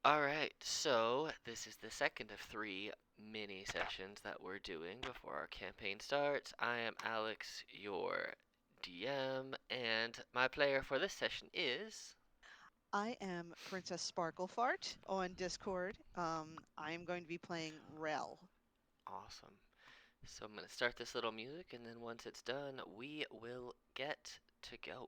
Alright, so this is the second of three mini sessions that we're doing before our campaign starts. I am Alex, your DM, and my player for this session is. I am Princess Sparklefart on Discord. I am going to be playing Relle. Awesome. So I'm going to start this little music, and then once it's done, we will get to going.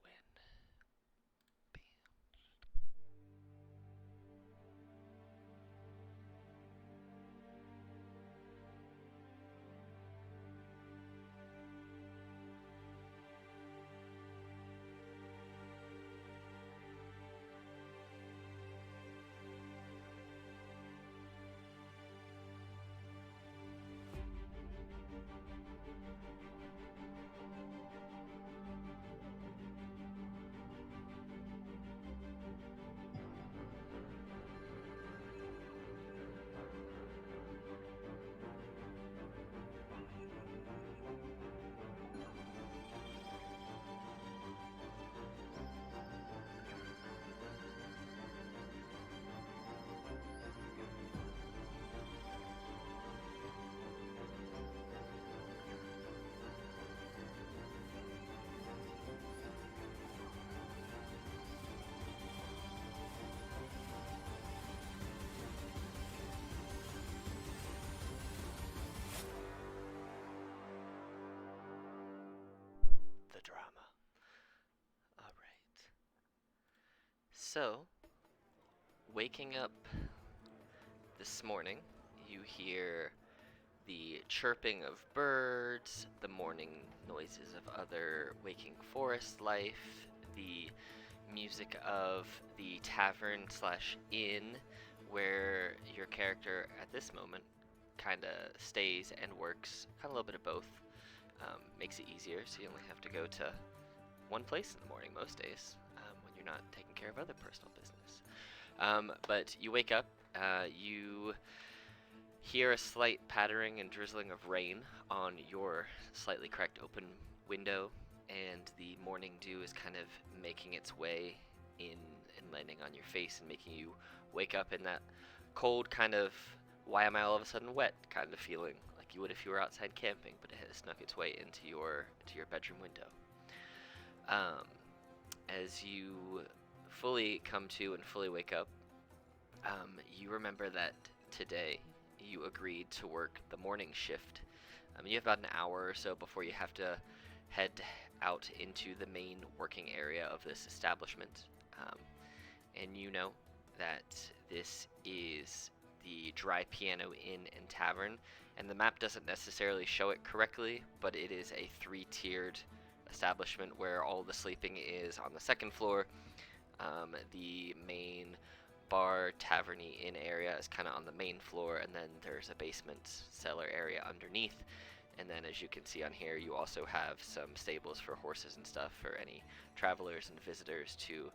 The drama. Alright. So, waking up this morning, you hear the chirping of birds, the morning noises of other waking forest life, the music of the tavern slash inn where your character at this moment kind of stays and works, kind of a little bit of both. Makes it easier, so you only have to go to one place in the morning most days when you're not taking care of other personal business. But you wake up, you hear a slight pattering and drizzling of rain on your slightly cracked open window, and the morning dew is kind of making its way in and landing on your face and making you wake up in that cold kind of why am I all of a sudden wet kind of feeling like you would if you were outside camping, but it has snuck its way into your bedroom window. Um, as you fully come to and fully wake up, you remember that today you agreed to work the morning shift. You have about an hour or so before you have to head out into the main working area of this establishment. Um, and you know that this is the Dry Piano Inn and Tavern, and the map doesn't necessarily show it correctly, but it is a three-tiered establishment where all the sleeping is on the second floor. The main bar, taverny inn area is kind of on the main floor, and then there's a basement cellar area underneath. And then, as you can see on here, you also have some stables for horses and stuff for any travelers and visitors to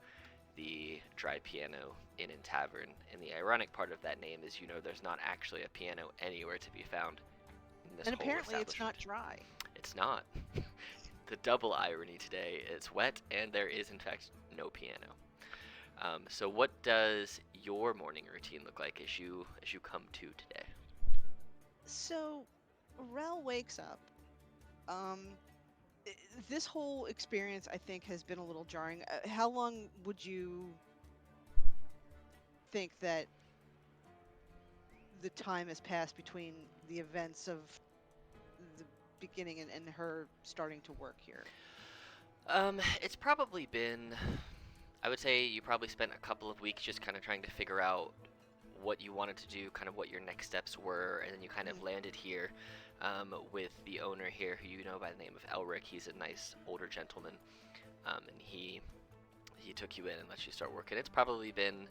the Dry Piano Inn and Tavern. And the ironic part of that name is there's not actually a piano anywhere to be found in this And whole apparently it's establishment. not dry. It's not. The double irony today, it's wet and there is in fact no piano. So what does your morning routine look like as you come to today? So, Relle wakes up. Um, i- this whole experience, I think, has been a little jarring. How long would you think that the time has passed between the events of the beginning and her starting to work here? It's probably been, I would say you probably spent a couple of weeks just kind of trying to figure out what you wanted to do, kind of what your next steps were, and then you kind of Mhm. landed here with the owner here, who you know by the name of Elric. He's a nice older gentleman, and he took you in and let you start working. It's probably been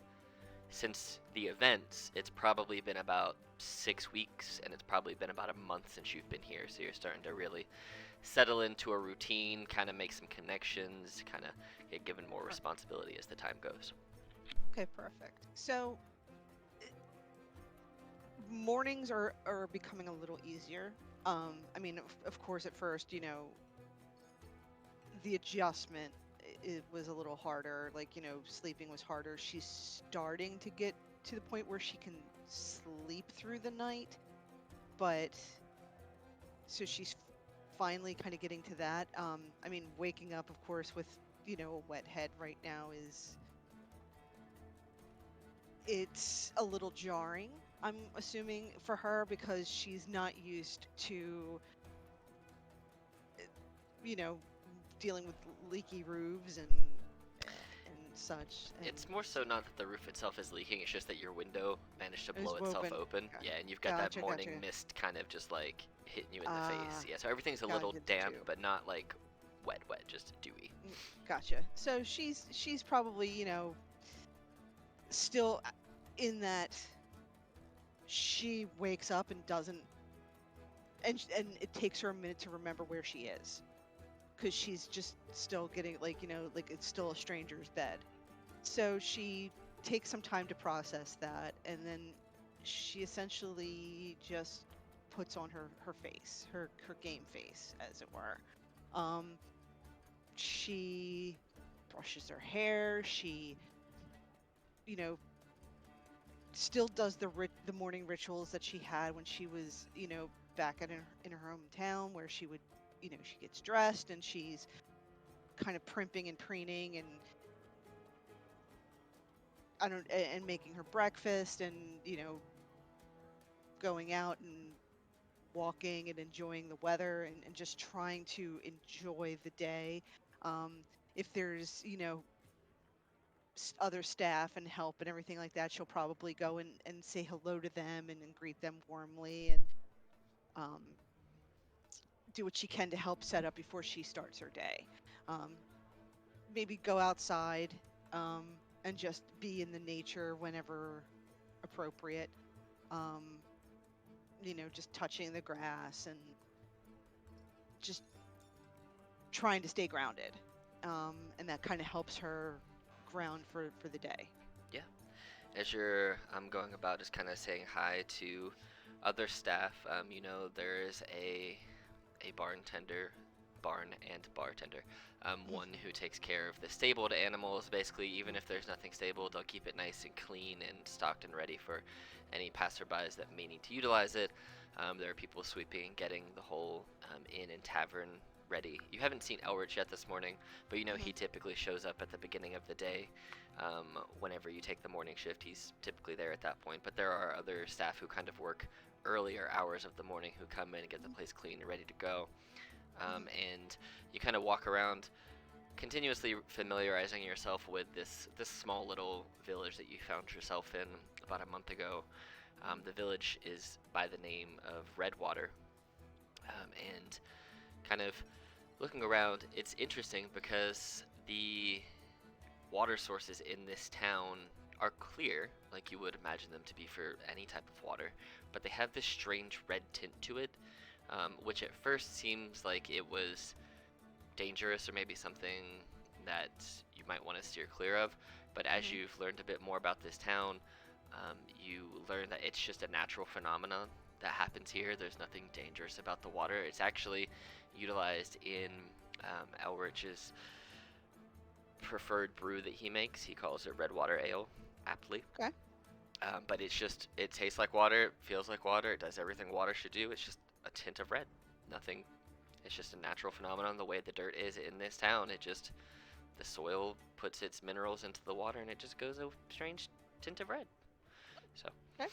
since the events. It's probably been about 6 weeks, and it's probably been about a month since you've been here. So you're starting to really settle into a routine, kind of make some connections, kind of get given more Right. responsibility as the time goes. Okay, perfect. So, mornings are becoming a little easier. I mean, of course, at first, the adjustment it was a little harder. Like, sleeping was harder. She's starting to get to the point where she can sleep through the night, but so she's finally kind of getting to that. I mean, waking up, of course, with a wet head right now is it's a little jarring. I'm assuming for her because she's not used to, you know, dealing with leaky roofs and such. And It's more so not that the roof itself is leaking, it's just that your window managed to it was blow itself woven. open. Got- Yeah, and you've got that Gotcha, morning gotcha. mist kind of just like hitting you in the Ah, face. Yeah, so everything's a gotta little get the damp, tube. but not like wet, wet, just dewy. Gotcha. So she's probably still in that she wakes up and doesn't, and it takes her a minute to remember where she is because she's just still getting like like it's still a stranger's bed. So she takes some time to process that, and then she essentially just puts on her face, her game face, as it were. Um, she brushes her hair. She, you know, still does the morning rituals that she had when she was, back in her hometown, where she would, she gets dressed and she's kind of primping and preening and I don't and making her breakfast and going out and walking and enjoying the weather and just trying to enjoy the day. Um, if there's other staff and help and everything like that, she'll probably go and say hello to them and greet them warmly and um, do what she can to help set up before she starts her day. Um, Maybe go outside um, and just be in the nature whenever appropriate. Um, just touching the grass and just trying to stay grounded. And that kind of helps her ground for the day. Yeah. As you're going about just kind of saying hi to other staff, there is a barn and bartender, one Hmm. who takes care of the stabled animals. Basically, even if there's nothing stable, they'll keep it nice and clean and stocked and ready for any passerbys that may need to utilize it. There are people sweeping and getting the whole inn and tavern ready. You haven't seen Elrich yet this morning, but Hmm. he typically shows up at the beginning of the day. Whenever you take the morning shift, he's typically there at that point. But there are other staff who kind of work earlier hours of the morning who come in and get the place clean and ready to go. Hmm. And you kind of walk around, continuously familiarizing yourself with this small little village that you found yourself in about a month ago. The village is by the name of Redwater, and kind of looking around, it's interesting because the water sources in this town are clear, like you would imagine them to be for any type of water, but they have this strange red tint to it, which at first seems like it was dangerous or maybe something that you might want to steer clear of. But as Hmm. you've learned a bit more about this town, you learn that it's just a natural phenomenon that happens here. There's nothing dangerous about the water. It's actually utilized in Elrich's preferred brew that he makes. He calls it Redwater Ale, aptly. Okay. But it tastes like water, it feels like water, it does everything water should do. It's just a tint of red. Nothing. It's just a natural phenomenon. The way the dirt is in this town, the soil puts its minerals into the water, and it just goes a strange tint of red. So, Okay.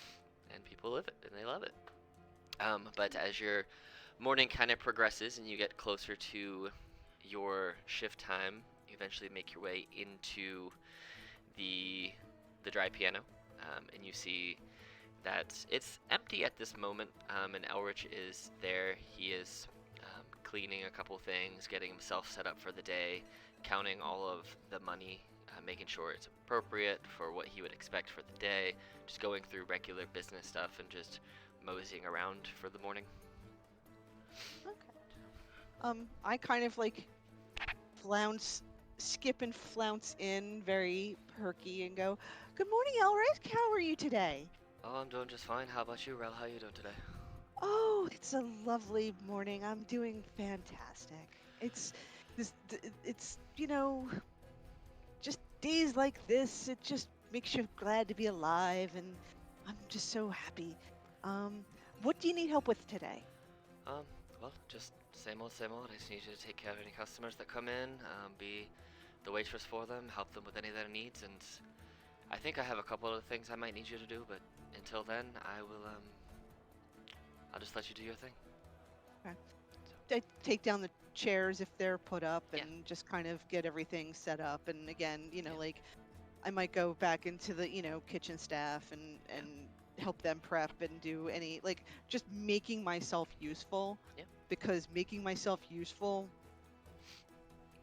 and people live it, and they love it. But as your morning kind of progresses and you get closer to your shift time, you eventually make your way into the the dry piano, and you see that it's empty at this moment. And Elrich is there. He is cleaning a couple things, getting himself set up for the day, counting all of the money, making sure it's appropriate for what he would expect for the day, just going through regular business stuff and just moseying around for the morning. Okay. I kind of like flounce, skip and flounce in very perky and go, "Good morning, Elric. How are you today?" Oh, I'm doing just fine. How about you, Rel? How you doing today? Oh, it's a lovely morning. I'm doing fantastic. It's just days like this. It just makes you glad to be alive, and I'm just so happy. Um, what do you need help with today? Um, well, just same old, same old. I just need you to take care of any customers that come in, be the waitress for them, help them with any of their needs, and I think I have a couple of things I might need you to do, but until then, I'll just let you do your thing. Okay. So, I take down the chairs if they're put up yeah, and just kind of get everything set up. And again, yeah, like I might go back into the, kitchen staff yeah, and help them prep and do any like just making myself useful, yeah, because making myself useful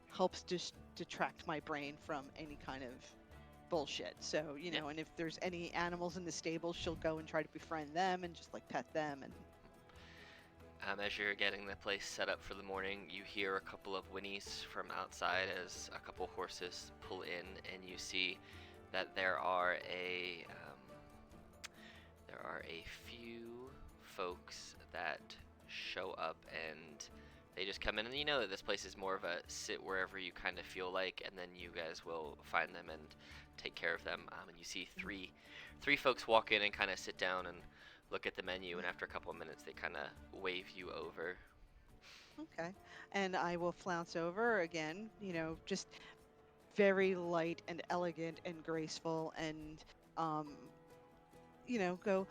helps just detract my brain from any kind of bullshit. So, yeah. and if there's any animals in the stable, she'll go and try to befriend them and just like pet them. And As you're getting the place set up for the morning, you hear a couple of whinnies from outside as a couple horses pull in, and you see that there are a few folks that show up, and they just come in, and you know that this place is more of a sit wherever you kind of feel like, and then you guys will find them and take care of them. And you see three folks walk in and kind of sit down and look at the menu, and after a couple of minutes, they kind of wave you over. okay. And I will flounce over again, just very light and elegant and graceful, and um go,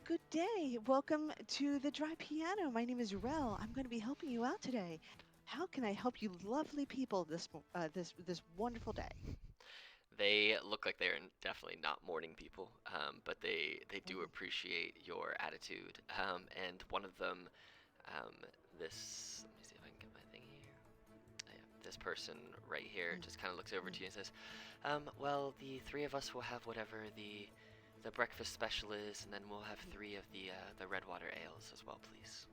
good day, welcome to the dry piano. My name is Relle. I'm going to be helping you out today. How can I help you lovely people this wonderful day? They look like they're definitely not morning people, but they do Oh. appreciate your attitude. And one of them, um, this, let me see if I can get my thing here. Yeah, this person right here Mm, just kind of looks over mm. to you and says, well, the three of us will have whatever the breakfast special is, and then we'll have three of the red water ales as well, please.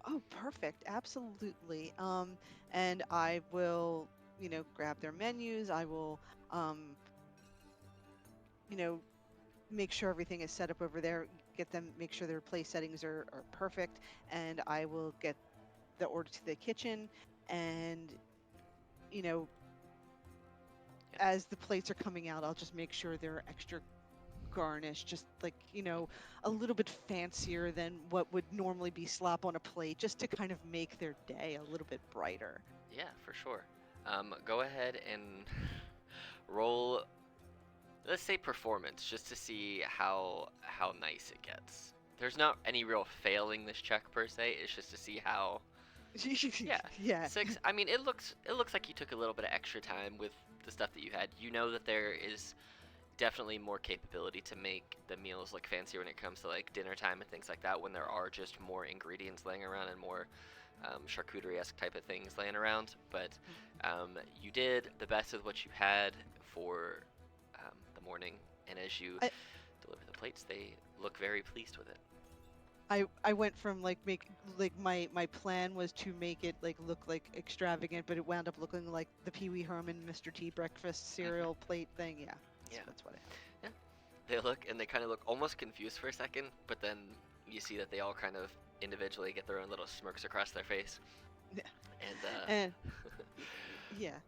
Oh, perfect. Absolutely. And I will, grab their menus. I will, um, you know, make sure everything is set up over there, get them, make sure their place settings are perfect, and I will get the order to the kitchen. And, you know, Yeah. as the plates are coming out, I'll just make sure they're extra garnished, just like, a little bit fancier than what would normally be slap on a plate, just to kind of make their day a little bit brighter. Yeah, for sure. Go ahead and roll, let's say performance, just to see how nice it gets. There's not any real failing this check per se. It's just to see how. Yeah, Yeah. 6. I mean, it looks like you took a little bit of extra time with the stuff that you had. You know that there is definitely more capability to make the meals look fancier when it comes to like dinner time and things like that. When there are just more ingredients laying around and more charcuterie-esque type of things laying around. But you did the best with what you had for the morning, and as you I, deliver the plates, they look very pleased with it. I went from like my plan was to make it like look like extravagant, but it wound up looking like the Pee Wee Herman Mr. T breakfast cereal plate thing. Yeah, Yeah, that's what I have. yeah. They look and they kind of look almost confused for a second, but then you see that they all kind of individually get their own little smirks across their face. Yeah. And And yeah.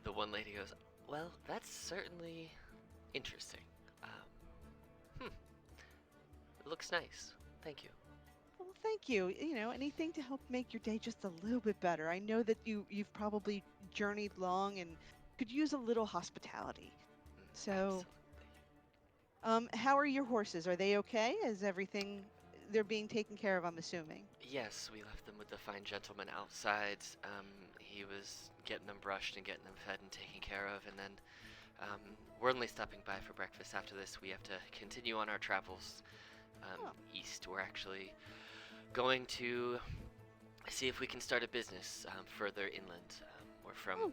the one lady goes, "Well, that's certainly interesting. Um, it looks nice. Thank you." Well, thank you. Anything to help make your day just a little bit better. I know that you've probably journeyed long and could use a little hospitality. So, Absolutely. how are your horses? Are they okay? Is everything they're being taken care of, I'm assuming? Yes, we left them with the fine gentleman outside. He was getting them brushed and getting them fed and taken care of, and then um, we're only stopping by for breakfast. After this, we have to continue on our travels Oh, east. We're actually going to see if we can start a business further inland. oh,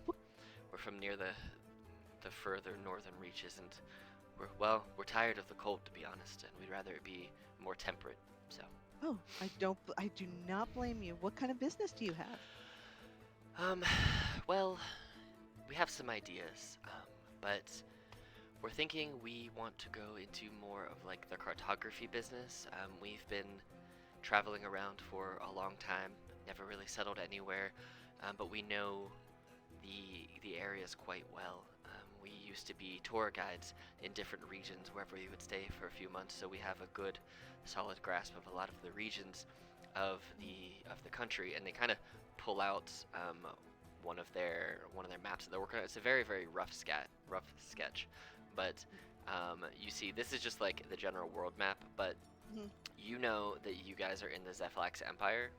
We're from near the further northern reaches, and we're tired of the cold, to be honest, and we'd rather it be more temperate. So, oh, I do not blame you. What kind of business do you have? um, well, we have some ideas, but we're thinking we want to go into more of like the cartography business. We've been traveling around for a long time, never really settled anywhere, but we know the areas quite well. we used to be tour guides in different regions wherever we would stay for a few months, so we have a good, solid grasp of a lot of the regions of the country. And they kind of pull out one of their maps that they're working on. It's a very very rough sketch, but you see, this is just like the general world map, but Mhm. you know that you guys are in the Zephlax Empire,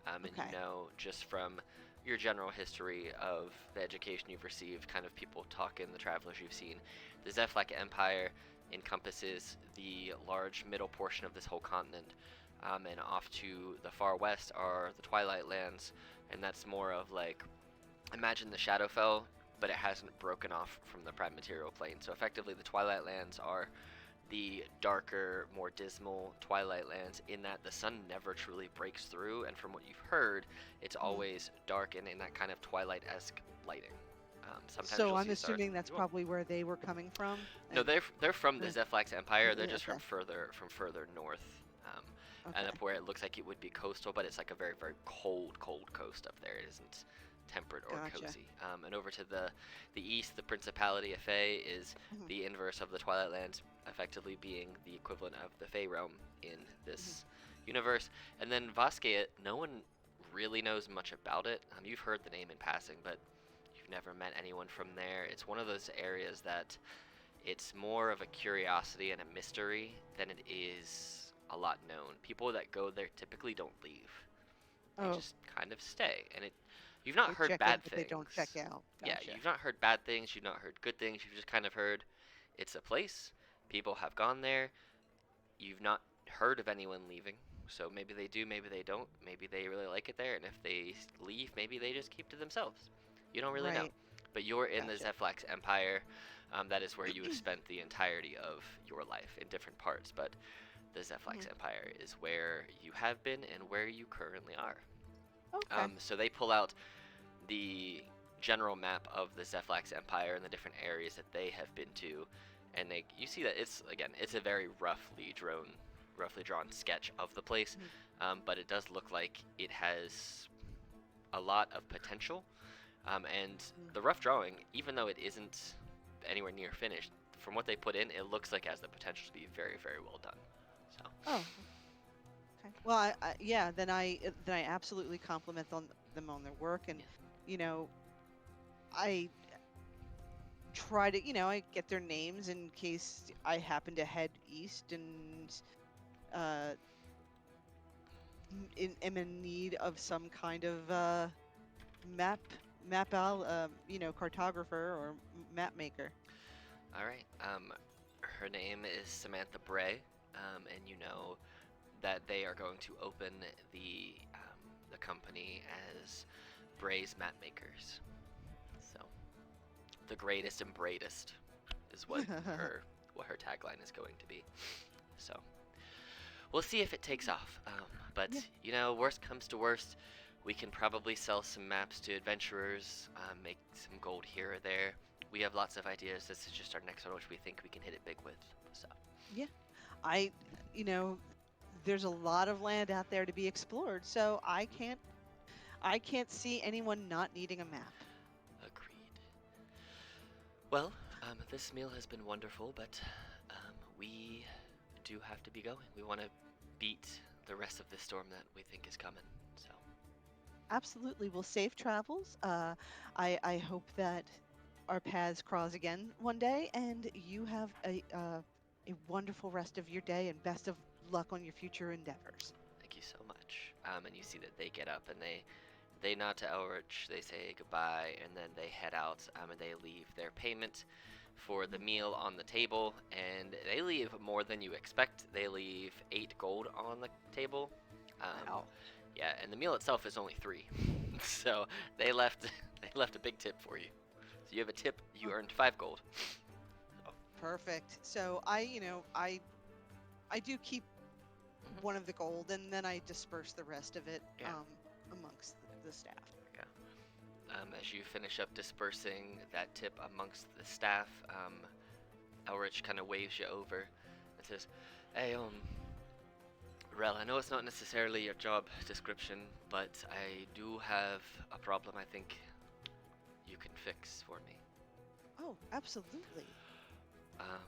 and Okay. you know just from your general history of the education you've received, kind of people talking, the travelers you've seen, the Zephlax Empire encompasses the large middle portion of this whole continent, and off to the far west are the Twilight Lands, and that's more of like, imagine the Shadowfell, but it hasn't broken off from the Prime Material Plane. So effectively, the Twilight Lands are the darker, more dismal Twilight Lands, in that the sun never truly breaks through, and from what you've heard, it's always dark and in that kind of Twilight-esque lighting. Sometimes So you'll I'm see stars. assuming that's probably where they were coming from. No, and- they're from the uh, Zephlax Empire. They're just okay. from further north, and Okay. up where it looks like it would be coastal, but it's like a very very cold coast up there. It isn't temperate or Gotcha. cozy. And over to the east, the Principality of Fae is Mhm. the inverse of the Twilight Lands, effectively being the equivalent of the Fae realm in this universe. And then Vasquez, no one really knows much about it. You've heard the name in passing, but you've never met anyone from there. It's one of those areas that it's more of a curiosity and a mystery than it is a lot known. People that go there typically don't leave. They Oh, just kind of stay. And you've not they heard check bad in, but things. they don't check out. Yeah, Gotcha. you've not heard bad things, you've not heard good things, you've just kind of heard it's a place, people have gone there, you've not heard of anyone leaving. So maybe they do, maybe they don't, maybe they really like it there, and if they leave, maybe they just keep to themselves. You don't really know. Right. But you're in the Gotcha. Zephlax Empire. That is where you have spent the entirety of your life in different parts, but the Zephlax Mhm. Empire is where you have been and where you currently are. Okay. So they pull out the general map of the Zephlax Empire and the different areas that they have been to, and you see that it's a very roughly drawn sketch of the place, but it does look like it has a lot of potential, and the rough drawing, even though it isn't anywhere near finished, from what they put in, it looks like it has the potential to be very very well done. So Oh. Okay. Well, yeah. Then I absolutely compliment them on their work, and yeah. you know, I try to, I get their names in case I happen to head east and uh, am in need of some kind of map cartographer or map maker. All right. Her name is Samantha Bray, and you know that they are going to open the company as Bray's Map Makers. So the greatest and brightest is what her tagline is going to be. So we'll see if it takes off. But Yeah. worst comes to worst, we can probably sell some maps to adventurers, make some gold here or there. We have lots of ideas. This is just our next one, which we think we can hit it big with. So Yeah. I, you know, there's a lot of land out there to be explored, so I can't see anyone not needing a map. agreed. Well, this meal has been wonderful, but we do have to be going. We want to beat the rest of this storm that we think is coming. So Absolutely. Well, safe travels. I hope that our paths cross again one day, and you have a wonderful rest of your day, and best of luck on your future endeavors. thank you so much. And you see that they get up and they nod to Elrich, they say goodbye, and then they head out, and they leave their payment for the meal on the table, and they leave more than you expect. They leave 8 gold on the table. Wow. Yeah, and the meal itself is only 3, so they left a big tip for you. So you have a tip. You earned 5 gold. Perfect. So I do keep one of the gold, and then I disperse the rest of it Yeah. amongst the staff. As you finish up dispersing that tip amongst the staff, Elrich kind of waves you over and says, "Hey, Relle, I know it's not necessarily your job description, but I do have a problem I think you can fix for me." Oh, absolutely. Um,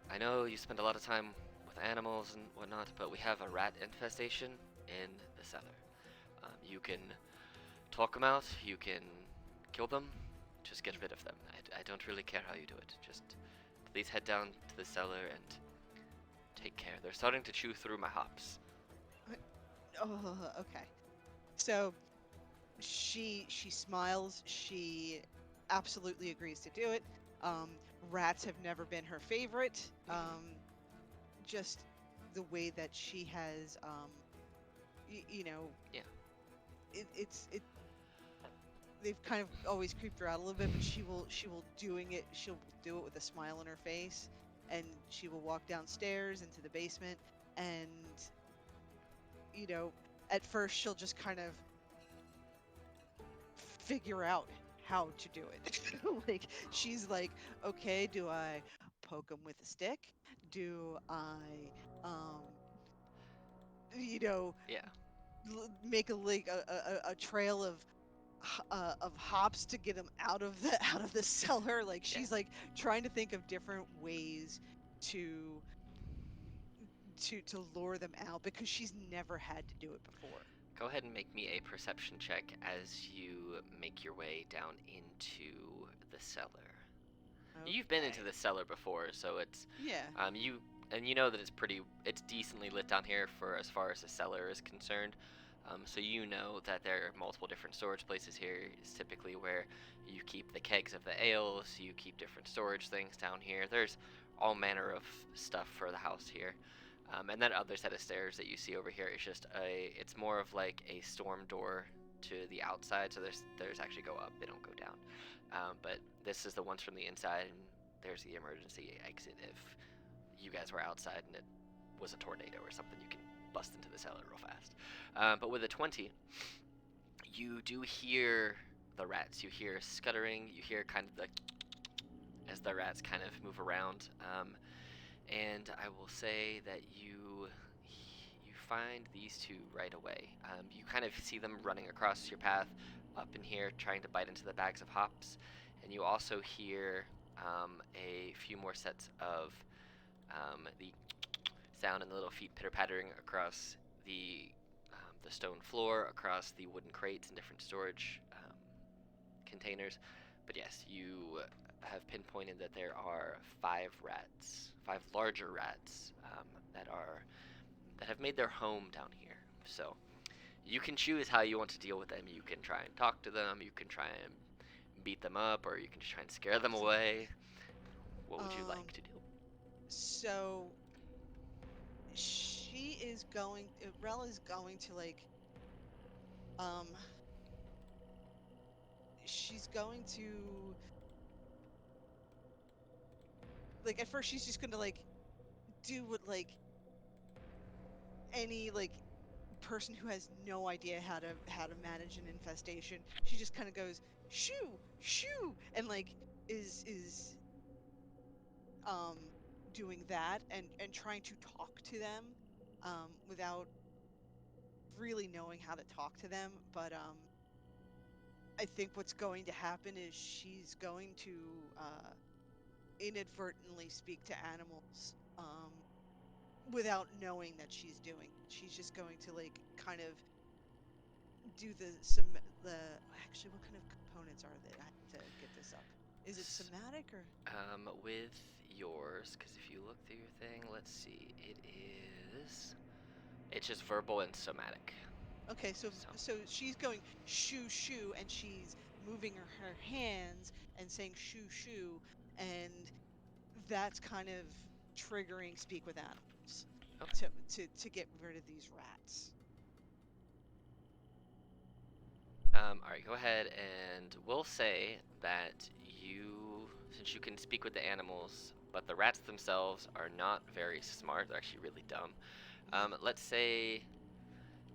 I know you spend a lot of time with animals and whatnot, but we have a rat infestation in the cellar. You can talk them out, you can kill them, just get rid of them. I don't really care how you do it. Just please head down to the cellar and take care. They're starting to chew through my hops. Oh, okay. So she smiles. She absolutely agrees to do it. Um, Rats have never been her favorite. Just the way that she has, you know, Yeah. it. They've kind of always creeped her out a little bit, but she will doing it. She'll do it with a smile on her face, and she will walk downstairs into the basement, and you know, at first she'll just kind of figure out how to do it. Like she's like, okay, do I poke him with a stick? Do I, um, you know, Yeah. make a like a trail of hops to get him out of the out of the cellar? Like Yeah. she's like trying to think of different ways to to lure them out because she's never had to do it before. Go ahead and make me a perception check as you make your way down into the cellar. You've been into Okay. the cellar before, so it's Yeah. you and you know that it's decently lit down here for as far as the cellar is concerned. So you know that there are multiple different storage places here. It's typically where you keep the kegs of the ales, you keep different storage things down here. There's all manner of stuff for the house here. And that other set of stairs that you see over here is just it's more of like a storm door to the outside. So there's actually go up, they don't go down. But this is the ones from the inside, and there's the emergency exit if you guys were outside and it was a tornado or something. You can bust into the cellar real fast. But with a 20, you do hear the rats. You hear scuttering. You hear kind of the as the rats kind of move around. And I will say that you find these two right away. You kind of see them running across your path up in here, trying to bite into the bags of hops, and you also hear a few more sets of the sound and the little feet pitter pattering across the stone floor, across the wooden crates and different storage containers. But yes, you have pinpointed that there are 5 rats, 5 larger rats that have made their home down here. So you can choose how you want to deal with them. You can try and talk to them. You can try and beat them up, or you can just try and scare them away. What would you Um, like to do? so she is going, Rel is going to like, um, she's going to, like, at first she's just going to like do what like any like person who has no idea how to manage an infestation. She just kind of goes shoo shoo and like is um doing that and trying to talk to them without really knowing how to talk to them, but I think what's going to happen is she's going to inadvertently speak to animals without knowing that she's doing it. She's just going to like kind of do the actually what kind of components are they? I have to get this up. Is it somatic or With yours, because if you look through your thing, let's see, it's just verbal and somatic. okay? So So so she's going shoo shoo and she's moving her hands and saying shoo shoo, and that's kind of triggering speak with animals okay. to get rid of these rats. All right, go ahead and we'll say that since you can speak with the animals, but the rats themselves are not very smart. They're actually really dumb. Mhm. Let's say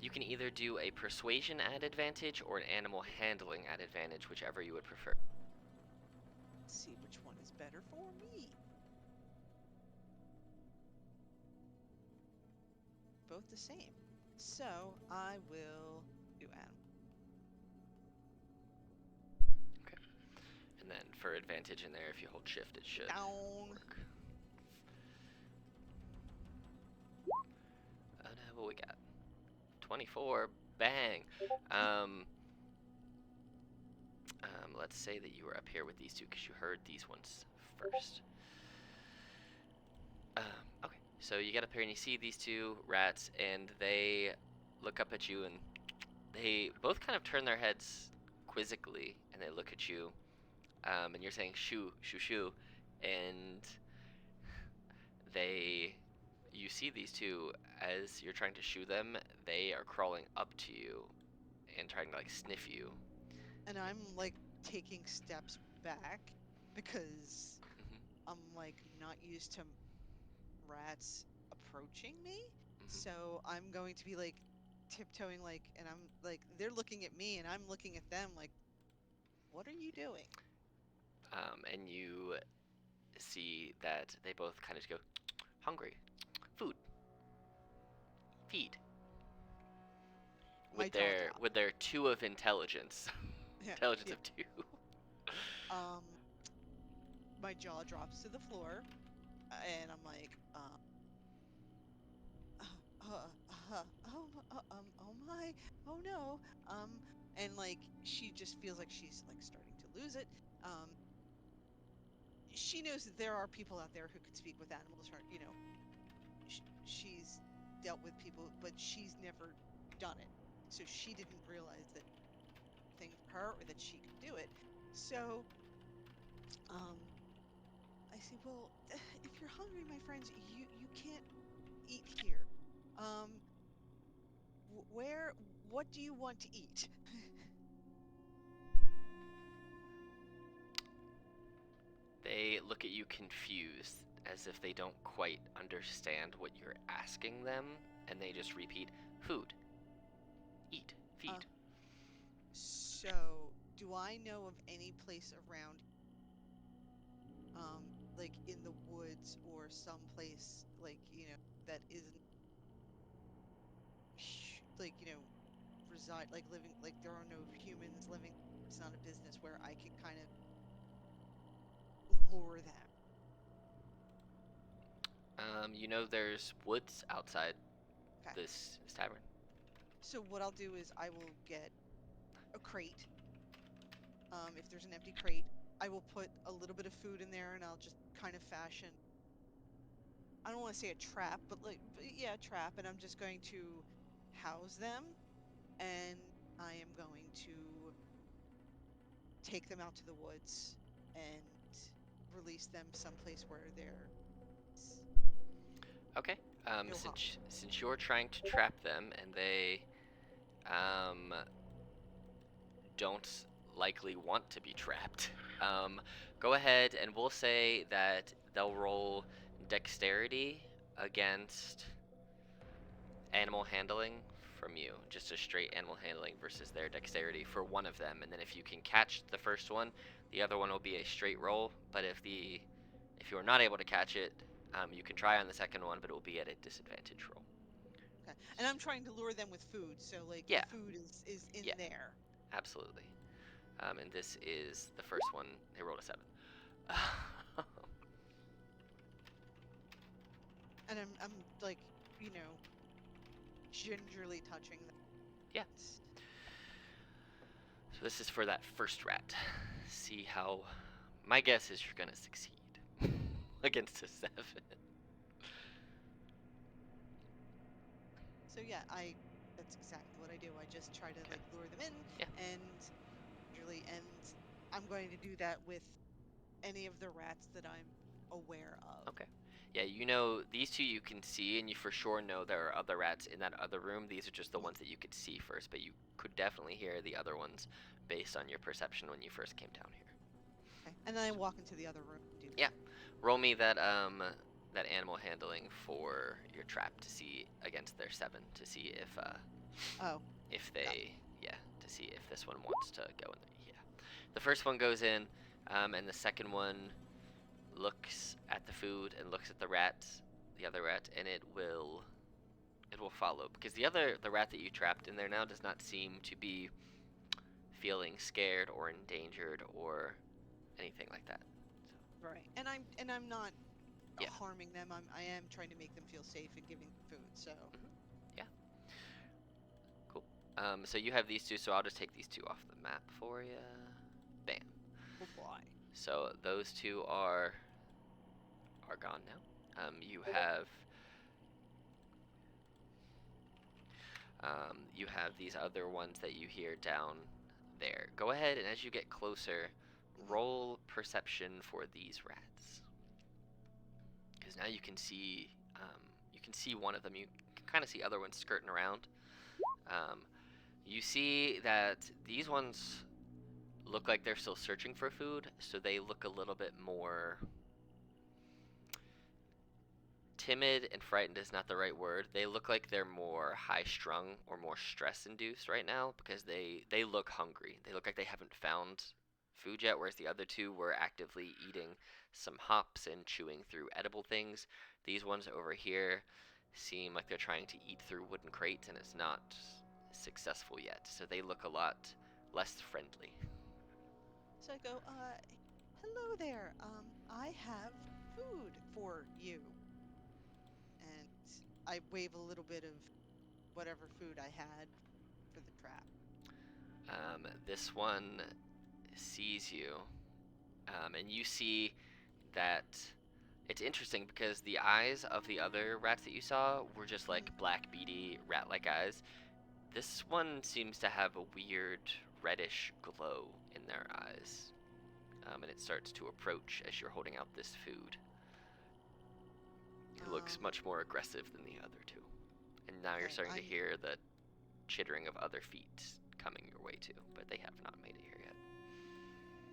you can either do a persuasion at advantage or an animal handling at advantage, whichever you would prefer. Let's see which one is better for me. Both the same. So I will do animal. Okay. And then for advantage in there. If you hold shift, it should Down. work. Oh no, what we got? 24. Bang. Let's say that you were up here with these two because you heard these ones first. Okay, so you get up here and you see these two rats, and they look up at you, and they both kind of turn their heads quizzically, and they look at you, and you're saying shoo, shoo, shoo, and you see these two, as you're trying to shoo them, they are crawling up to you and trying to like sniff you. And I'm like taking steps back because I'm like not used to rats approaching me. So I'm going to be like tiptoeing, like, and I'm like, they're looking at me and I'm looking at them like, what are you doing? And you see that they both kind of go, hungry, food, feed. My jaw dropped. With their 2 of intelligence, Yeah, intelligence yeah. of 2. My jaw drops to the floor, and I'm like, oh my, oh no, and like she just feels like she's like starting to lose it. She knows that there are people out there who could speak with animals. She's dealt with people, but she's never done it, so she didn't realize that thing for her or that she could do it. So, I say, well, if you're hungry, my friends, you can't eat here. Um, what do you want to eat? They look at you confused, as if they don't quite understand what you're asking them, and they just repeat, food, eat, feed. So, do I know of any place around, like in the woods or someplace like, that isn't like, reside, like living, like there are no humans living, it's not a business where I can kind of lure them? You know there's woods outside Okay. this tavern. So what I'll do is I will get a crate. If there's an empty crate, I will put a little bit of food in there and I'll just kind of fashion, I don't want to say a trap, but like, yeah, a trap. And I'm just going to house them, and I am going to take them out to the woods and release them someplace where there's Okay. no harm. Since you're trying to trap them and they don't likely want to be trapped, go ahead and we'll say that they'll roll dexterity against animal handling from you. Just a straight animal handling versus their dexterity for one of them. And then if you can catch the first one, the other one will be a straight roll. But if you are not able to catch it, you can try on the second one, but it will be at a disadvantage roll. Okay. And I'm trying to lure them with food, so like the Yeah, food is in yeah, there. absolutely. And this is the first one. They rolled a 7. And I'm like, you know, gingerly touching them. Yeah. So this is for that first rat. See how. My guess is you're gonna succeed against a 7. So yeah, that's exactly what I do. I just try to Okay. like lure them in Yeah. and gingerly, and I'm going to do that with any of the rats that I'm aware of. Okay. Yeah, you know, these two you can see, and you for sure know there are other rats in that other room. These are just the Mhm. ones that you could see first, but you could definitely hear the other ones based on your perception when you first came down here. Okay. And then I walk into the other room and do Yeah. that. Roll me that animal handling for your trap to see against their 7 to see Oh, if got they yeah, to see if this one wants to go in there. Yeah. The first one goes in, and the second one looks at the food and looks at the other rat, and it will follow because the rat that you trapped in there now does not seem to be feeling scared or endangered or anything like that. Right. And I'm not Yeah. harming them. I am trying to make them feel safe and giving them food. So Yeah. Cool. So you have these two, so I'll just take these two off the map for you. Bam. oh boy. So those two are gone now. You have these other ones that you hear down there. Go ahead, and as you get closer, roll perception for these rats. Because now you can see one of them. You can kind of see other ones skirting around. You see that these ones look like they're still searching for food, so they look a little bit more timid, and frightened is not the right word. They look like they're more high-strung or more stress-induced right now because they look hungry. They look like they haven't found food yet, whereas the other two were actively eating some hops and chewing through edible things. These ones over here seem like they're trying to eat through wooden crates, and it's not successful yet, so they look a lot less friendly. So I go, hello there. I have food for you. And I wave a little bit of whatever food I had for the trap. This one sees you, and you see that it's interesting because the eyes of the other rats that you saw were just like black, beady, rat-like eyes. This one seems to have a weird reddish glow in their eyes, and it starts to approach as you're holding out this food. It looks much more aggressive than the other two. And now you're starting to hear the chittering of other feet coming your way too, but they have not made it here yet.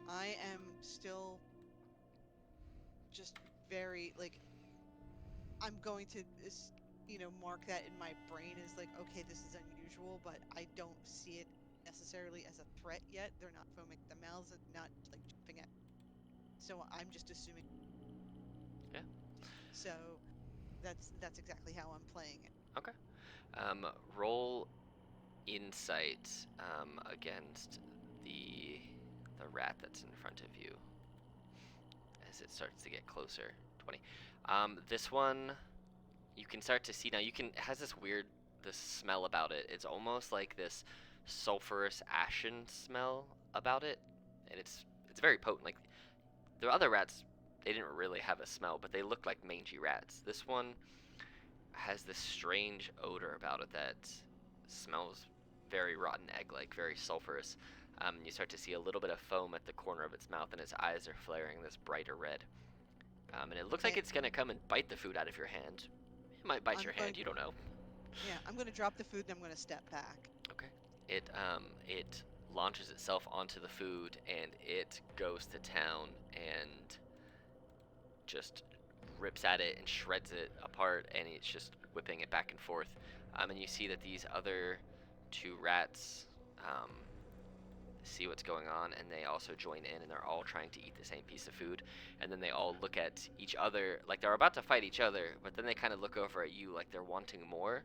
I am still just very, like, I'm going to, mark that in my brain as like, okay, this is unusual, but I don't see it necessarily as a threat yet. They're not foaming at the mouths and not like jumping at. So I'm just assuming. Yeah. So that's exactly how I'm playing it. Okay. Roll insight against the rat that's in front of you as it starts to get closer. 20. This one, you can start to see now. It has this smell about it. It's almost like this sulfurous ashen smell about it, and it's very potent. Like the other rats, they didn't really have a smell, but they look like mangy rats. This one has this strange odor about it that smells very rotten egg-like, very sulfurous. You start to see a little bit of foam at the corner of its mouth, and its eyes are flaring this brighter red. And it looks like it's going to come and bite the food out of your hand. It might bite your hand, you don't know. Yeah, I'm going to drop the food and I'm going to step back. Okay. It launches itself onto the food, and it goes to town and just rips at it and shreds it apart, and it's just whipping it back and forth. And you see that these other two rats see what's going on, and they also join in, and they're all trying to eat the same piece of food. And then they all look at each other like they're about to fight each other, but then they kind of look over at you like they're wanting more,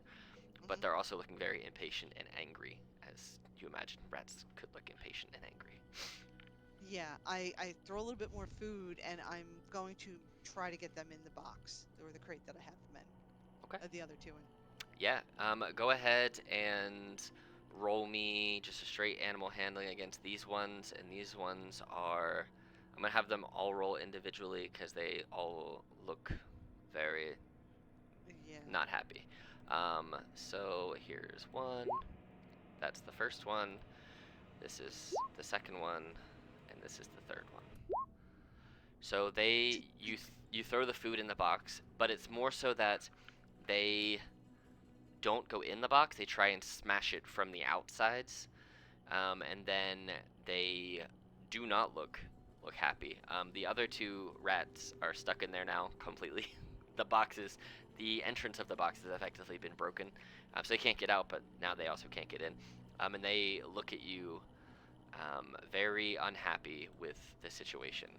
but they're also looking very impatient and angry, as you imagine rats could look impatient and angry. Yeah, I throw a little bit more food, and I'm going to try to get them in the box or the crate that I have them in. Okay. The other two in. Yeah. Go ahead and roll me just a straight animal handling against these ones, and these ones are. I'm gonna have them all roll individually because they all look very not happy. So here's one. That's the first one. This is the second one, and this is the third one. So you throw the food in the box, but it's more so that they don't go in the box. They try and smash it from the outsides, and then they do not look happy. The other two rats are stuck in there now completely. The entrance of the box has effectively been broken, so they can't get out, but now they also can't get in. And they look at you very unhappy with the situation.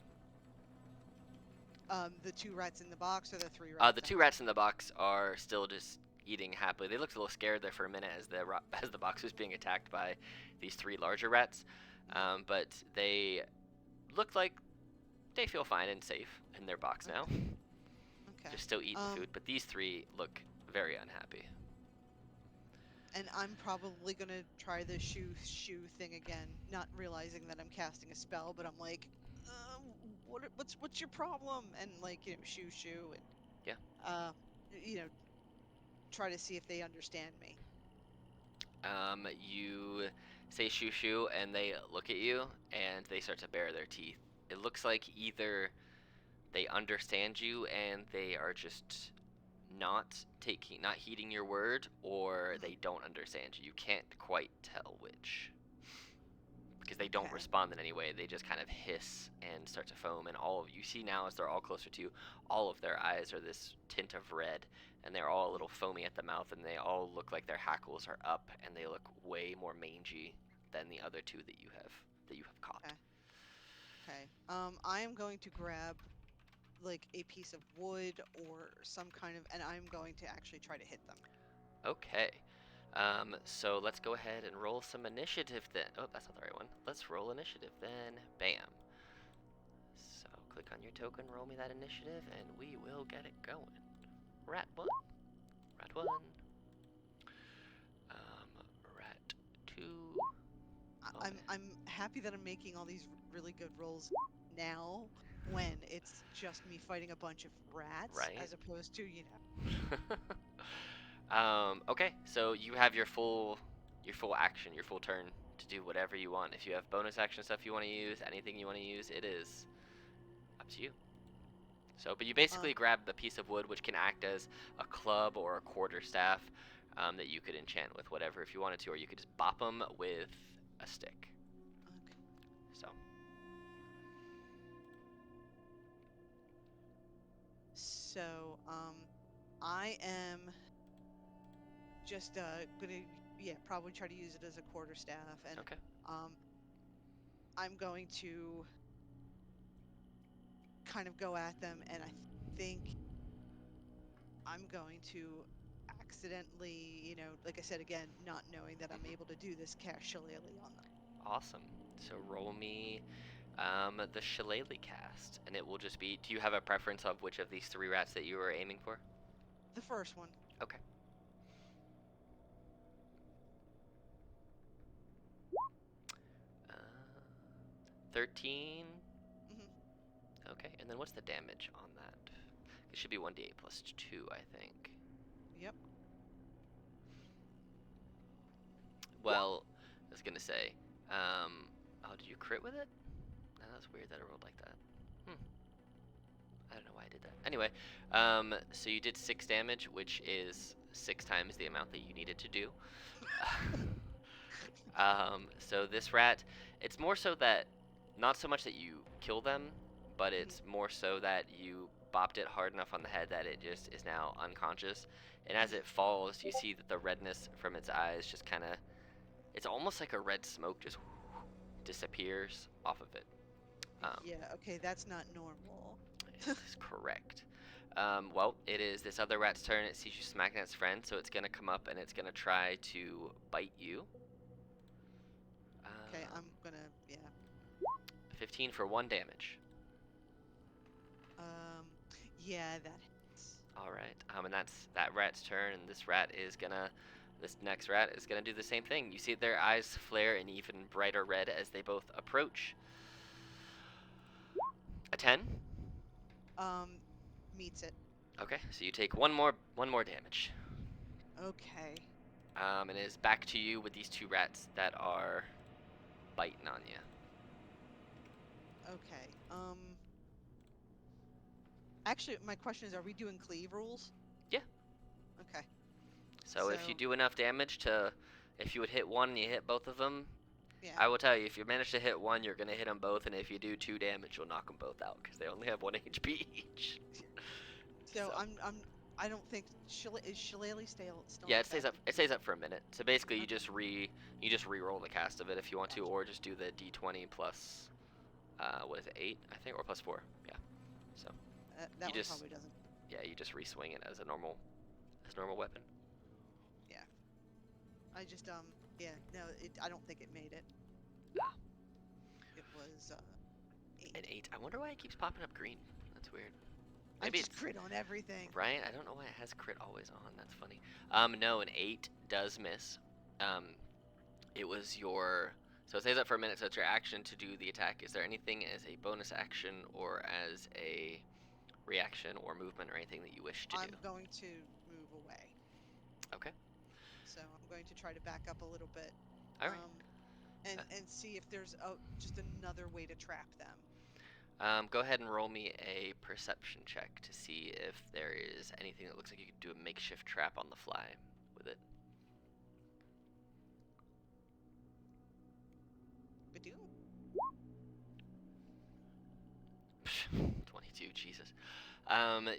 The two rats in the box, or the three rats? The two rats in the box are still just eating happily. They looked a little scared there for a minute as the box was being attacked by these three larger rats, but they looked like they feel fine and safe in their box now. Okay. They're still eating food, but these 3 look very unhappy. And I'm probably gonna try the shoo thing again, not realizing that I'm casting a spell, but I'm like, what's your problem? And like, shoo, and Yeah. uh, you know, try to see if they understand me. You say shoo shoo, and they look at you, and they start to bare their teeth. It looks like either they understand you and they are just not heeding your word, or they don't understand you. You can't quite tell which. Because they don't Okay. respond in any way. They just kind of hiss and start to foam, and all of you see now as they're all closer to you, all of their eyes are this tint of red, and they're all a little foamy at the mouth, and they all look like their hackles are up, and they look way more mangy than the other 2 that you have caught. Okay. I am going to grab like a piece of wood or some kind of, and I'm going to actually try to hit them. Okay. So let's go ahead and roll some initiative then. Oh, that's not the right one. Let's roll initiative then. Bam. So click on your token, roll me that initiative, and we will get it going. Rat 1. Rat 1. Rat 2. I'm happy that I'm making all these really good rolls now when it's just me fighting a bunch of rats, Right. as opposed to, Okay, so you have your full action, your full turn to do whatever you want. If you have bonus action stuff you want to use, anything you want to use, it is up to you. So, but you basically grab the piece of wood, which can act as a club or a quarterstaff that you could enchant with whatever if you wanted to, or you could just bop them with a stick. Okay. So, I am just gonna, probably try to use it as a quarterstaff, and Okay. I'm going to kind of go at them, and I think I'm going to accidentally, like I said again, not knowing that I'm able to do this, cast Shillelagh on them. Awesome. So roll me the Shillelagh cast, and it will just be. Do you have a preference of which of these 3 rats that you were aiming for? The first one. Okay. 13. Okay, and then what's the damage on that? It should be 1d8 plus 2, I think. Yep. Well, I was gonna say, oh, did you crit with it? No, that's weird that it rolled like that. I don't know why I did that. Anyway, so you did 6 damage, which is 6 times the amount that you needed to do. So this rat, it's more so that, not so much that you kill them, but it's more so that you bopped it hard enough on the head that it just is now unconscious. And as it falls, you see that the redness from its eyes just kind of, it's almost like a red smoke just disappears off of it. Yeah, okay, that's not normal. That is correct. Well, it is this other rat's turn. It sees you smacking its friend, so it's going to come up and it's going to try to bite you. Okay, I'm gonna, 15 for 1 damage. Yeah, that hits. All right. And that's that rat's turn, and this next rat is gonna do the same thing. You see their eyes flare an even brighter red as they both approach. A 10. Meets it. Okay, so you take one more damage. Okay. And it is back to you with these 2 rats that are biting on you. Okay. Actually, my question is, are we doing cleave rules? Yeah. Okay. So if you do enough damage if you would hit one and you hit both of them, yeah. I will tell you, if you manage to hit one, you're gonna hit them both, and if you do 2 damage, you'll knock them both out because they only have 1 HP each. So I don't think is Shillelagh still. Yeah, it stays up. It stays up for a minute. So basically, you just re-roll the cast of it if you want to, or just do the D20 plus, what is it, 8 I think, or plus 4. Yeah. So that one probably doesn't. Yeah, you just re-swing it as a normal weapon. Yeah. I just no, I don't think it made it. It was An 8. I wonder why it keeps popping up green. That's weird. I Maybe just it's crit on everything. right. I don't know why it has crit always on. That's funny. No, an 8 does miss. It was your. So it stays up for a minute. So it's your action to do the attack. Is there anything as a bonus action or as a reaction or movement or anything that you wish to I'm do? going to move away. Okay. So I'm going to try to back up a little bit. All right. And see if there's just another way to trap them. Go ahead and roll me a perception check to see if there is anything that looks like you could do a makeshift trap on the fly with it. Badoom. 22, Jesus.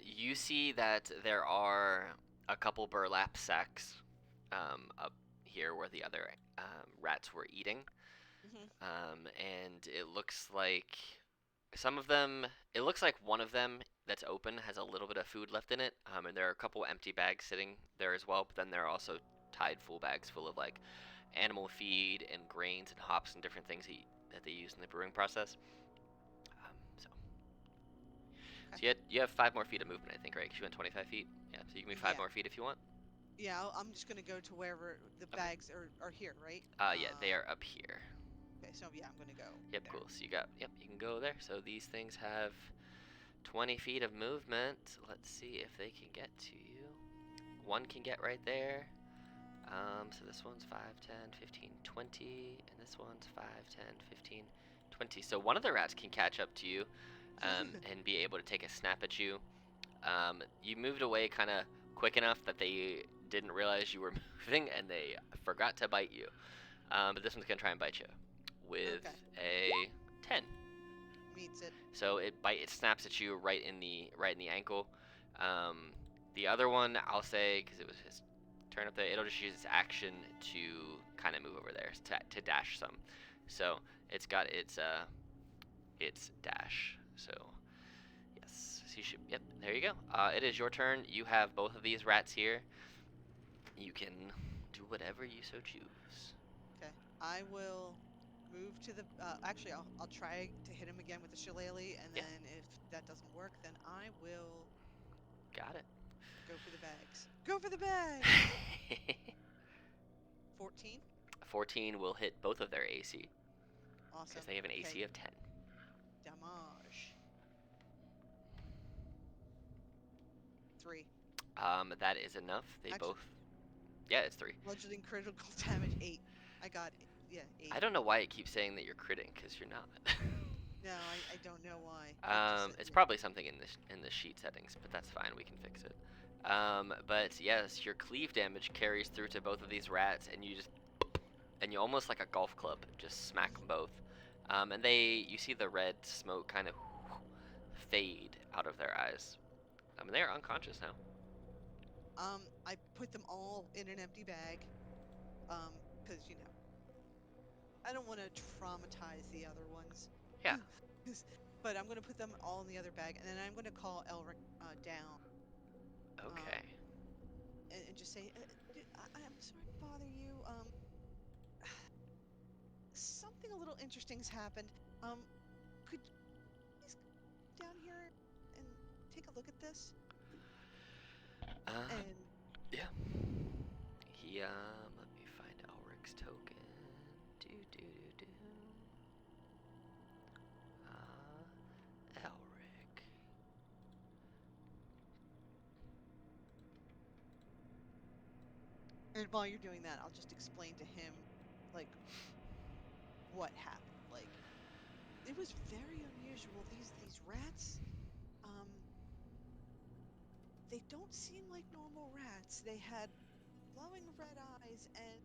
You see that there are a couple burlap sacks up here where the other rats were eating. And it looks like some of them, it looks like one of them that's open has a little bit of food left in it. And there are a couple empty bags sitting there as well, but then there are also tied full bags full of like animal feed and grains and hops and different things that they use in the brewing process. So you have 5 more feet of movement, I think, right? 'Cause you went 25 feet. Yeah, so you can move 5 more feet if you want. Yeah, I'm just gonna go to wherever the bags are here, right? Yeah, they are up here. Okay, so yeah, I'm gonna go. Yep, there. cool. So you can go there. So these things have 20 feet of movement. Let's see if they can get to you. One can get right there. So this one's 5, 10, 15, 20, and this one's 5, 10, 15, 20. So one of the rats can catch up to you, and be able to take a snap at you. You moved away kind of quick enough that they didn't realize you were moving, and they forgot to bite you. But this one's gonna try and bite you with a 10. Meets it. So it snaps at you right in the ankle. The other one, I'll say, because it was his turn up there, it'll just use its action to kind of move over there to dash some. So it's got its dash. So yes, so you should. Yep, there you go. It is your turn. You have both of these rats here. You can do whatever you so choose. Okay, I will move to the. Actually, I'll try to hit him again with the shillelagh, and then if that doesn't work, then I will. Got it. Go for the bags. Go for the bags. 14. 14 will hit both of their AC. Awesome. Because they have an AC of 10. Damage. 3. That is enough. They Actually, both. Yeah, it's 3. Bludgeoning critical damage 8. I got it. Yeah, 8. I don't know why it keeps saying that you're critting, because you're not. No, I don't know why. It's probably something in the sheet settings, but that's fine. We can fix it. But yes, your cleave damage carries through to both of these rats, and you almost like a golf club just smack them both. And you see the red smoke kind of fade out of their eyes. And they are unconscious now. I put them all in an empty bag, because I don't want to traumatize the other ones. Yeah. But I'm gonna put them all in the other bag, and then I'm gonna call Elric down. Okay. And just say, I'm sorry to bother you. Something a little interesting's happened. Could you please come down here and take a look at this? And yeah. Let me find Elric's token. Elric. And while you're doing that, I'll just explain to him, like, what happened. Like, it was very unusual. These rats, they don't seem like normal rats. They had glowing red eyes, and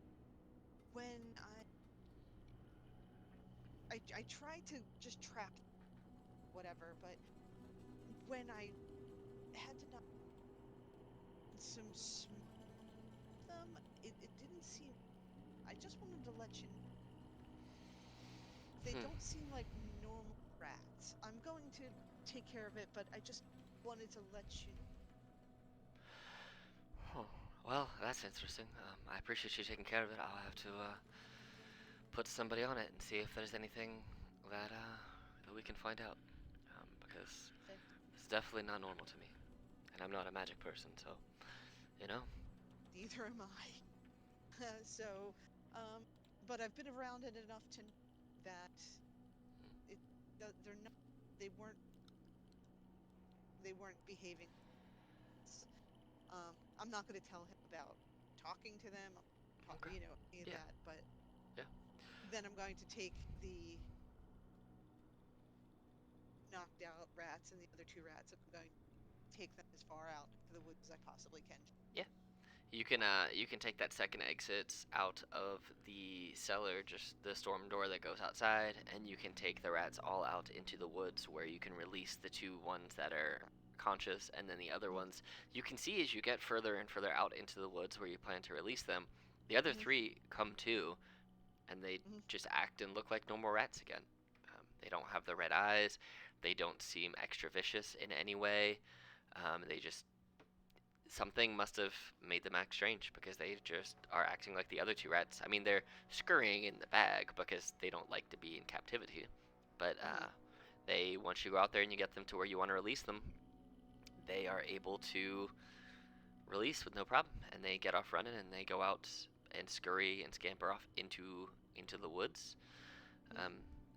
when I tried to just trap whatever, but when I had to knock some them, it didn't seem. I just wanted to let you know. They don't seem like normal rats. I'm going to take care of it, but I just wanted to let you know. Oh, well, that's interesting. I appreciate you taking care of it. I'll have to put somebody on it and see if there's anything that but we can find out. Because Okay. this is definitely not normal to me, and I'm not a magic person, so you know. Neither am I. So, um, but I've been around it enough to know that it they're not they weren't they weren't behaving. I'm not going to tell him about talking to them, Okay. any of Yeah. that. But Yeah. then I'm going to take the knocked out rats and the other two rats, and I'm going to take them as far out into the woods as I possibly can. Yeah. You can take that second exit out of the cellar, just the storm door that goes outside, and you can take the rats all out into the woods where you can release the two ones that are conscious, and then the other Mm-hmm. ones you can see as you get further and further out into the woods where you plan to release them. The other Mm-hmm. three come too, and they Mm-hmm. just act and look like normal rats again. They don't have the red eyes. They don't seem extra vicious in any way. They just something must have made them act strange because they just are acting like the other two rats. I mean, they're scurrying in the bag because they don't like to be in captivity. But Mm-hmm. they once you go out there and you get them to where you want to release them, they are able to release with no problem, and they get off running and they go out and scurry and scamper off into the woods. Mm-hmm. Um,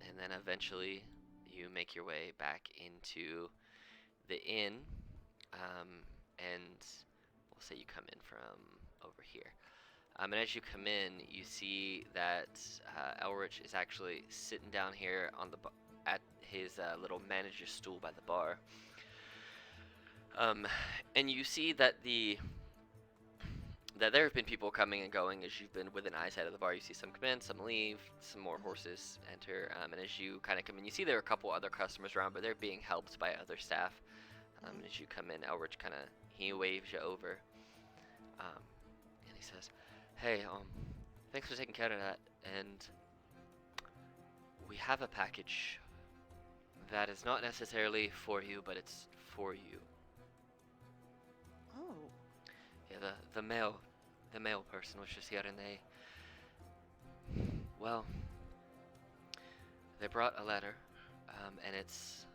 and then eventually you make your way back into the inn, um, and we'll say you come in from over here. And as you come in, you see that Elrich is actually sitting down here on the at his little manager's stool by the bar. And you see that there have been people coming and going as you've been within eyesight of the bar. You see some come in, some leave, some more Mm-hmm. horses enter, and as you kind of come in, you see there are a couple other customers around, but they're being helped by other staff. Mm-hmm. As you come in, Elrich he waves you over, um, and he says, "Hey, thanks for taking care of that, and we have a package that is not necessarily for you, but it's for you." Oh. Yeah, the male person was just here, and well, they brought a letter, and it's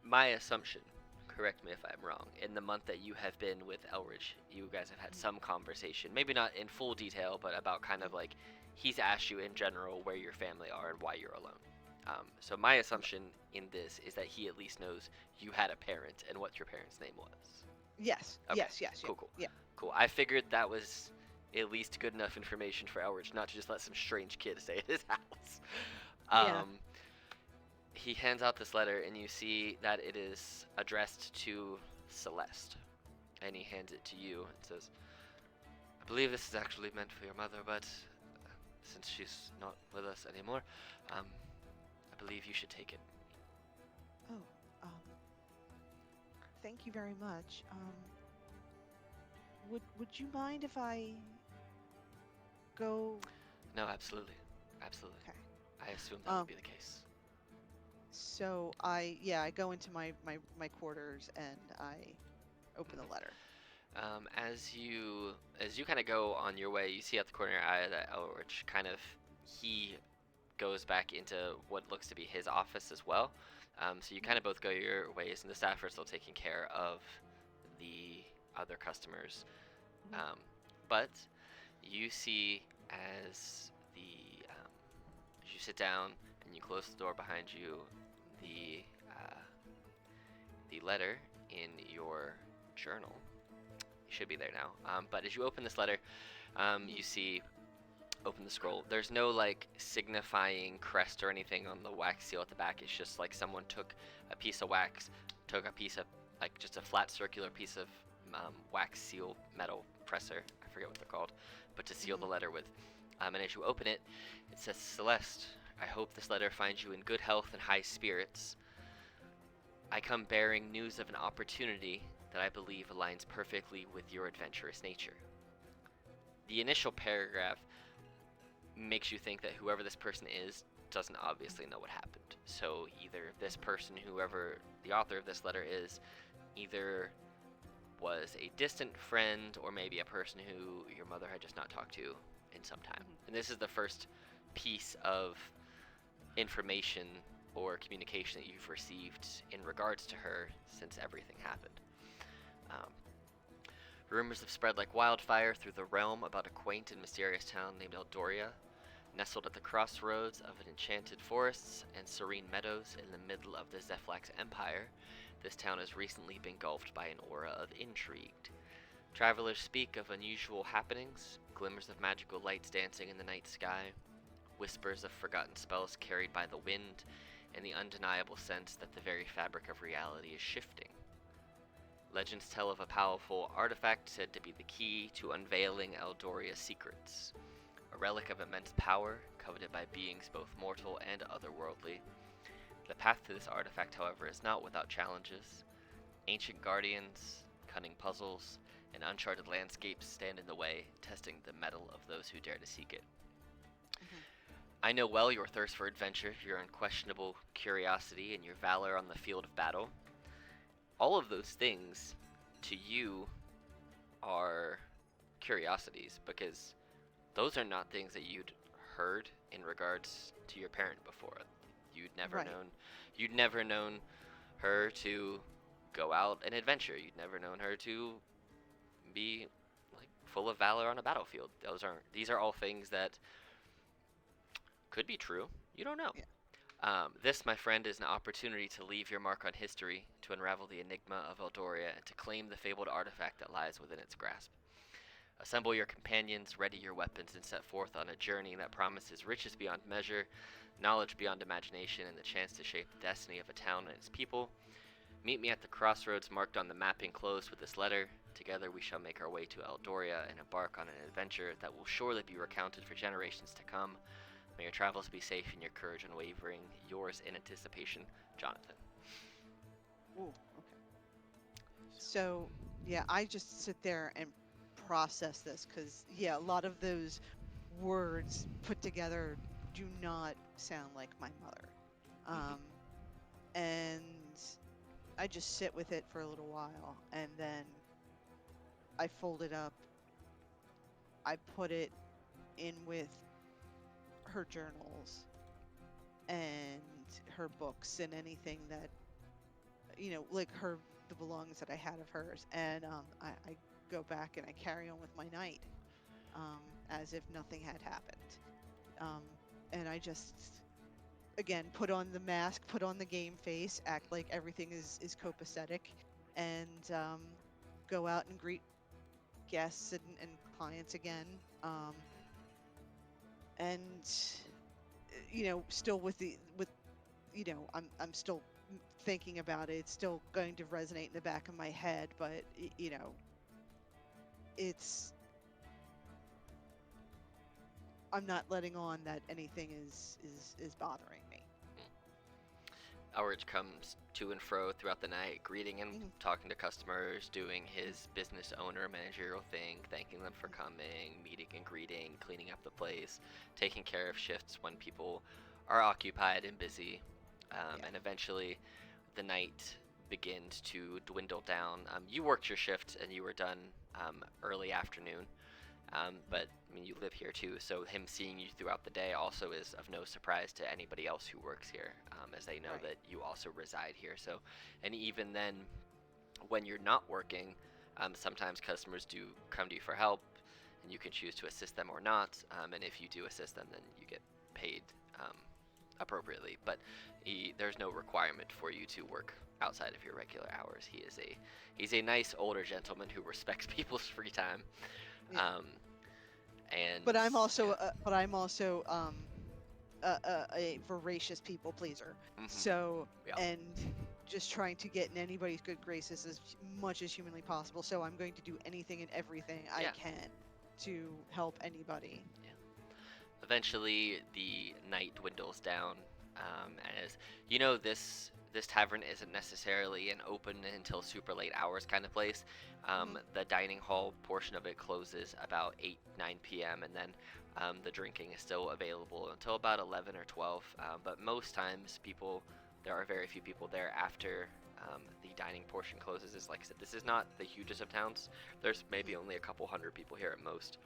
my assumption. Correct me if I'm wrong. In the month that you have been with Elridge, you guys have had Mm-hmm. some conversation, maybe not in full detail, but about kind of like he's asked you in general where your family are and why you're alone. So my Yeah. assumption in this is that he at least knows you had a parent and what your parent's name was. Yes. Okay, Yes. Yes. Yeah. cool, cool, Yeah. cool. I figured that was at least good enough information for Elridge, not to just let some strange kid stay at his house. Yeah. Um, he hands out this letter, and you see that it is addressed to Celeste. And he hands it to you and says, "I believe this is actually meant for your mother, but since she's not with us anymore, I believe you should take it." Oh. Um. Thank you very much. Would you mind if I go? No, absolutely. Absolutely. Okay. I assumed that would Um. be the case. So I go into my quarters and I open the letter. As you kind of go on your way, you see at the corner of your eye that Elrich he goes back into what looks to be his office as well. So you kind of both go your ways, and the staff are still taking care of the other customers. Mhm. Um, but you see as as you sit down and you close the door behind you, the uh, the letter in your journal. It should be there now. But as you open this letter, Mhm. you see open the scroll. There's no like signifying crest or anything on the wax seal at the back. It's just like someone took a piece of wax, took a piece of like just a flat circular piece of wax seal metal presser. I forget what they're called, but to seal the Mhm. letter with. And as you open it, it says, "Celeste, I hope this letter finds you in good health and high spirits. I come bearing news of an opportunity that I believe aligns perfectly with your adventurous nature." The initial paragraph makes you think that whoever this person is doesn't obviously know what happened. So either this person, whoever the author of this letter is, either was a distant friend or maybe a person who your mother had just not talked to in some time. Mhm. And this is the first piece of information or communication that you've received in regards to her since everything happened. Um, Rumors have spread like wildfire through the realm about a quaint and mysterious town named Eldoria, nestled at the crossroads of an enchanted forests and serene meadows in the middle of the Zeflax Empire. This town has recently been engulfed by an aura of intrigue. Travelers speak of unusual happenings, glimmers of magical lights dancing in the night sky, whispers of forgotten spells carried by the wind, and the undeniable sense that the very fabric of reality is shifting. Legends tell of a powerful artifact said to be the key to unveiling Eldoria's secrets. A relic of immense power, coveted by beings both mortal and otherworldly. The path to this artifact, however, is not without challenges. Ancient guardians, cunning puzzles, and uncharted landscapes stand in the way, testing the mettle of those who dare to seek it. I know well your thirst for adventure, your unquestionable curiosity, and your valor on the field of battle. All of those things, to you, are curiosities, because those are not things that you'd heard in regards to your parent before. You'd never known her to go out and adventure. You'd never known her to be like full of valor on a battlefield. These are all things that could be true. You don't know. Yeah. This, my friend, is an opportunity to leave your mark on history, to unravel the enigma of Eldoria, and to claim the fabled artifact that lies within its grasp. Assemble your companions, ready your weapons, and set forth on a journey that promises riches beyond measure, knowledge beyond imagination, and the chance to shape the destiny of a town and its people. Meet me at the crossroads marked on the map enclosed with this letter. Together we shall make our way to Eldoria and embark on an adventure that will surely be recounted for generations to come. May your travels be safe and your courage unwavering. Yours in anticipation, Jonathan. Ooh, okay. So, yeah, I just sit there and process this because, yeah, a lot of those words put together do not sound like my mother. And I just sit with it for a little while, and then I fold it up. I put it in with her journals and her books and anything that, like the belongings that I had of hers, and I go back and I carry on with my night, as if nothing had happened, and I just again put on the mask, put on the game face, act like everything is copacetic, and go out and greet guests and clients again, and still with I'm still thinking about it. It's still going to resonate in the back of my head, but it's I'm not letting on that anything is bothering me. Elrich comes to and fro throughout the night, greeting and talking to customers, doing his business owner managerial thing, thanking them for coming, meeting and greeting, cleaning up the place, taking care of shifts when people are occupied and busy. And eventually the night begins to dwindle down. You worked your shift and you were done early afternoon. But I mean, you live here too, so him seeing you throughout the day also is of no surprise to anybody else who works here, as they know that you also reside here. So, and even then, when you're not working, sometimes customers do come to you for help, and you can choose to assist them or not. And if you do assist them, then you get paid appropriately. But there's no requirement for you to work outside of your regular hours. He's a nice older gentleman who respects people's free time. Yeah. But I'm also a voracious people pleaser. So and just trying to get in anybody's good graces as much as humanly possible. So I'm going to do anything and everything I can to help anybody. Yeah. Eventually, the night dwindles down, as you know, this tavern isn't necessarily an open until super late hours kind of place. The dining hall portion of it closes about 8-9 p.m. and then the drinking is still available until about 11 or 12. But most times there are very few people there after the dining portion closes. Like I said, this is not the hugest of towns. There's maybe only a couple hundred people here at most.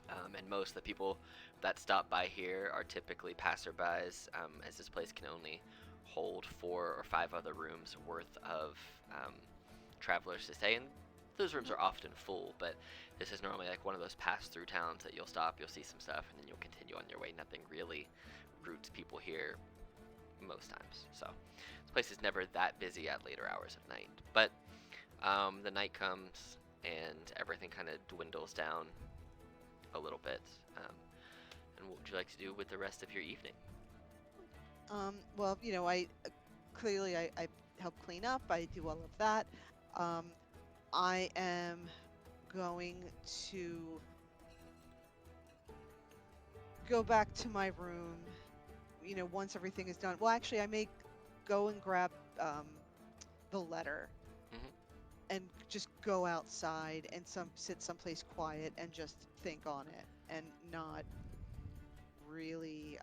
And most of the people that stop by here are typically passerbys, as this place can only hold 4 or 5 other rooms worth of travelers to stay in. Those rooms Mhm. are often full, but this is normally like one of those pass-through towns that you'll stop, you'll see some stuff, and then you'll continue on your way. Nothing really roots people here most times. So this place is never that busy at later hours of night. But the night comes and everything kind of dwindles down a little bit. And what would you like to do with the rest of your evening? Well, I clearly I help clean up. I do all of that. Um, I am going to go back to my room. Once everything is done. Well, actually, I may go and grab the letter Hmm. and just go outside and sit someplace quiet and just think on it and not really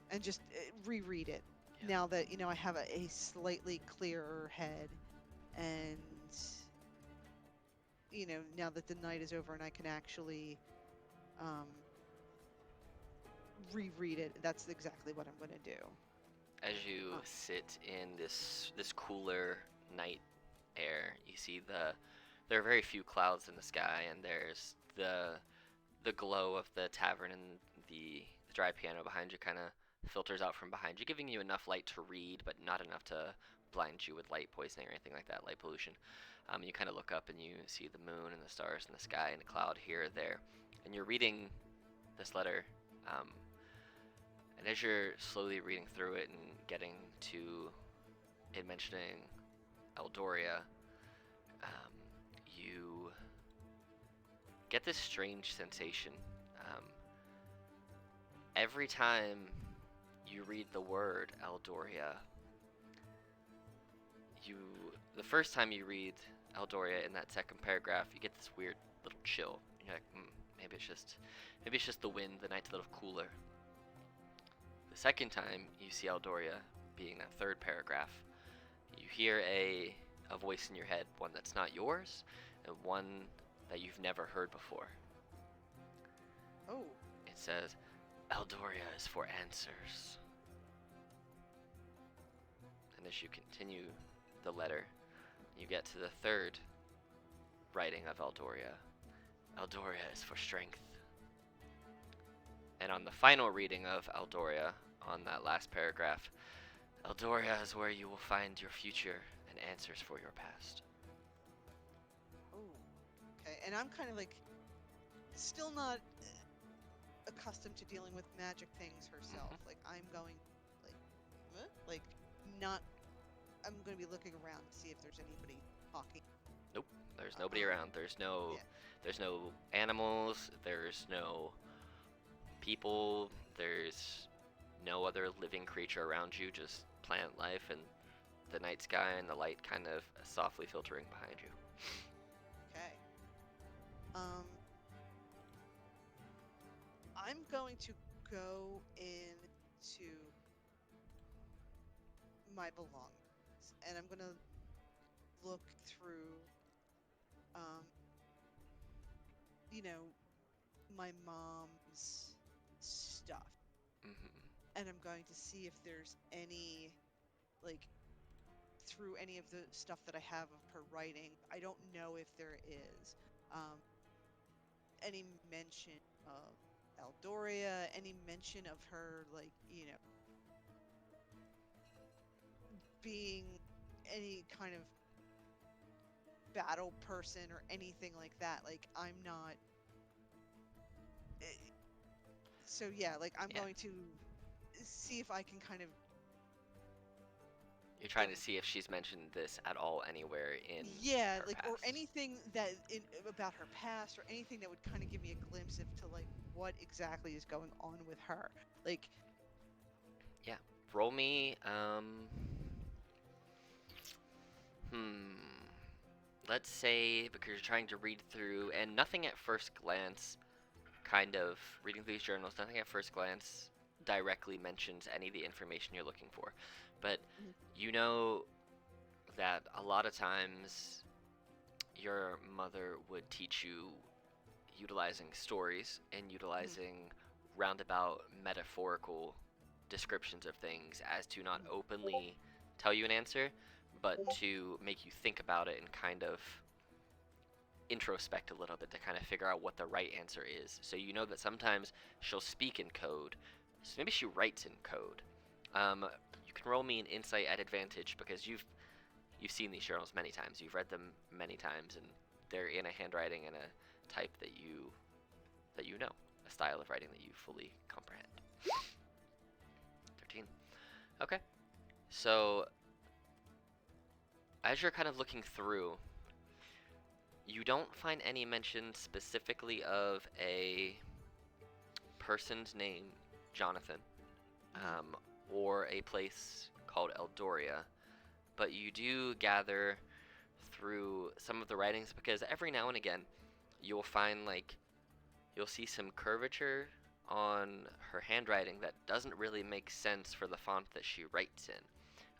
and just reread it Yeah. now that I have a slightly clearer head, and now that the night is over and I can actually um reread it. That's exactly what I'm going to do. As you uh, sit in this cooler night air, you see there are very few clouds in the sky, and there's the glow of the tavern, and the dry piano behind you kind of filters out from behind you, giving you enough light to read, but not enough to blind you with light poisoning or anything like that, light pollution. You kind of look up and you see the moon and the stars in the sky and a cloud here or there, and you're reading this letter. Um, and as you're slowly reading through it and getting to it mentioning Eldoria, you get this strange sensation. Um, every time you read the word Eldoria, you the first time you read Eldoria in that second paragraph, you get this weird little chill. You're like, maybe it's just the wind. The night's a little cooler. The second time you see Eldoria, being that third paragraph, you hear a voice in your head, one that's not yours, and one that you've never heard before. oh. It says, Eldoria is for answers. And as you continue the letter, you get to the third writing of Eldoria. Eldoria is for strength. And on the final reading of Eldoria, on that last paragraph, Eldoria is where you will find your future and answers for your past. Oh, okay. And I'm kind of like still not accustomed to dealing with magic things herself. Mhm. Like I'm going like huh? Like not I'm going to be looking around to see if there's anybody talking. Nope, there's nobody around. There's no, Yeah. there's no animals. There's no people. There's no other living creature around you. Just plant life and the night sky and the light kind of softly filtering behind you. Okay. Um I'm going to go into my belongings and I'm going to look through um you know my mom's stuff, Hmm. and I'm going to see if there's any, like, through any of the stuff that I have of her writing. I don't know if there is um, any mention of Eldoria, any mention of her, like, being any kind of battle person or anything like that. Like, I'm not. eh, So, yeah, like, I'm Yeah, going to see if I can kind of. you're trying to see if she's mentioned this at all anywhere in Yeah, her like, or past. anything about her past, or anything that would kind of give me a glimpse into like what exactly is going on with her. Like, Yeah, roll me. Hmm. Let's say because you're trying to read through, and nothing at first glance, kind of reading through these journals, nothing at first glance directly mentions any of the information you're looking for. But mhm, you know that a lot of times your mother would teach you utilizing stories and utilizing roundabout metaphorical descriptions of things as to not openly tell you an answer, but to make you think about it and kind of introspect a little bit to kind of figure out what the right answer is. So you know that sometimes she'll speak in code, so maybe she writes in code. You can roll me an insight at advantage because you've seen these journals many times, you've read them many times, and they're in a handwriting and a type that you know, a style of writing that you fully comprehend. 13. Okay. So as you're kind of looking through, you don't find any mention specifically of a person's name, Jonathan, or a place called Eldoria, but you do gather through some of the writings because every now and again you'll find you'll see some curvature on her handwriting that doesn't really make sense for the font that she writes in.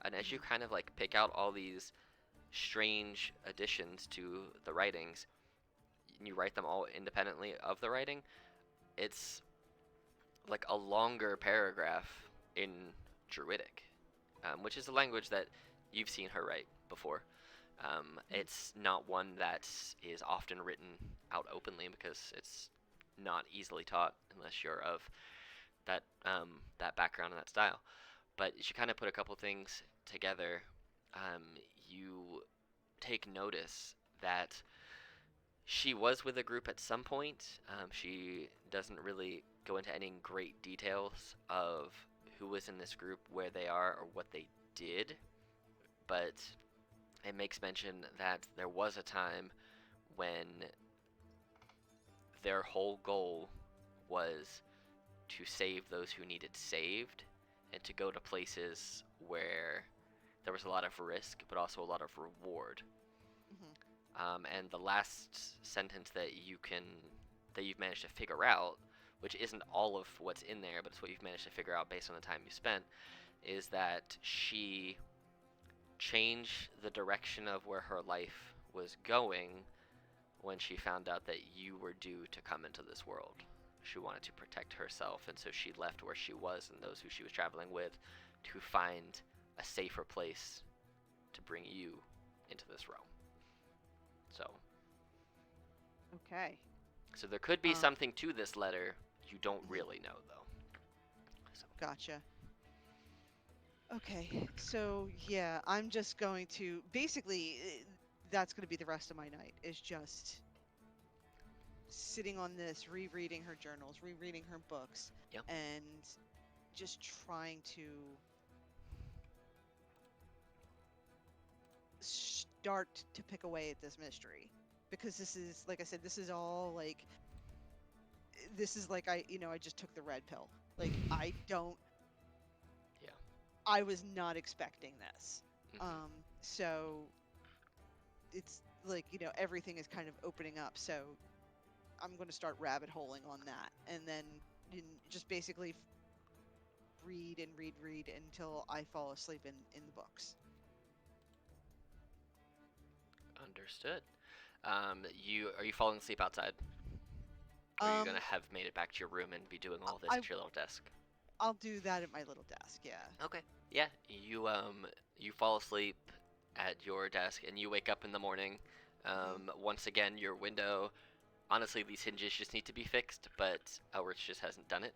And as you kind of pick out all these strange additions to the writings, and you write them all independently of the writing, it's like a longer paragraph in Druidic, which is a language that you've seen her write before. It's not one that is often written out openly because it's not easily taught unless you're of that background and that style. But you kind of put a couple things together. You take notice that she was with a group at some point. She doesn't really go into any great details of who was in this group, where they are, or what they did, but it makes mention that there was a time when their whole goal was to save those who needed saved and to go to places where there was a lot of risk but also a lot of reward. And the last sentence that you've managed to figure out, which isn't all of what's in there, but it's what you've managed to figure out based on the time you spent, is that she changed the direction of where her life was going when she found out that you were due to come into this world. She wanted to protect herself, and so she left where she was and those who she was traveling with to find a safer place to bring you into this realm. So. Okay. So there could be something to this letter. You don't really know, though. So. Gotcha. Okay, so yeah, I'm just going to basically that's going to be the rest of my night, is just sitting on this, rereading her journals, rereading her books, Yep. and just trying to start to pick away at this mystery, because this is, like I said, this is all I just took the red pill. I don't. Yeah. I was not expecting this. Mm-hmm. So it's everything is kind of opening up. So I'm going to start rabbit holing on that, and then just basically read and read until I fall asleep in the books. Understood. Are you falling asleep outside? Or are you gonna have made it back to your room and be doing all this at your little desk? I'll do that at my little desk. Yeah. Okay. Yeah. You fall asleep at your desk and you wake up in the morning. Once again, your window. Honestly, these hinges just need to be fixed, but Elrich just hasn't done it.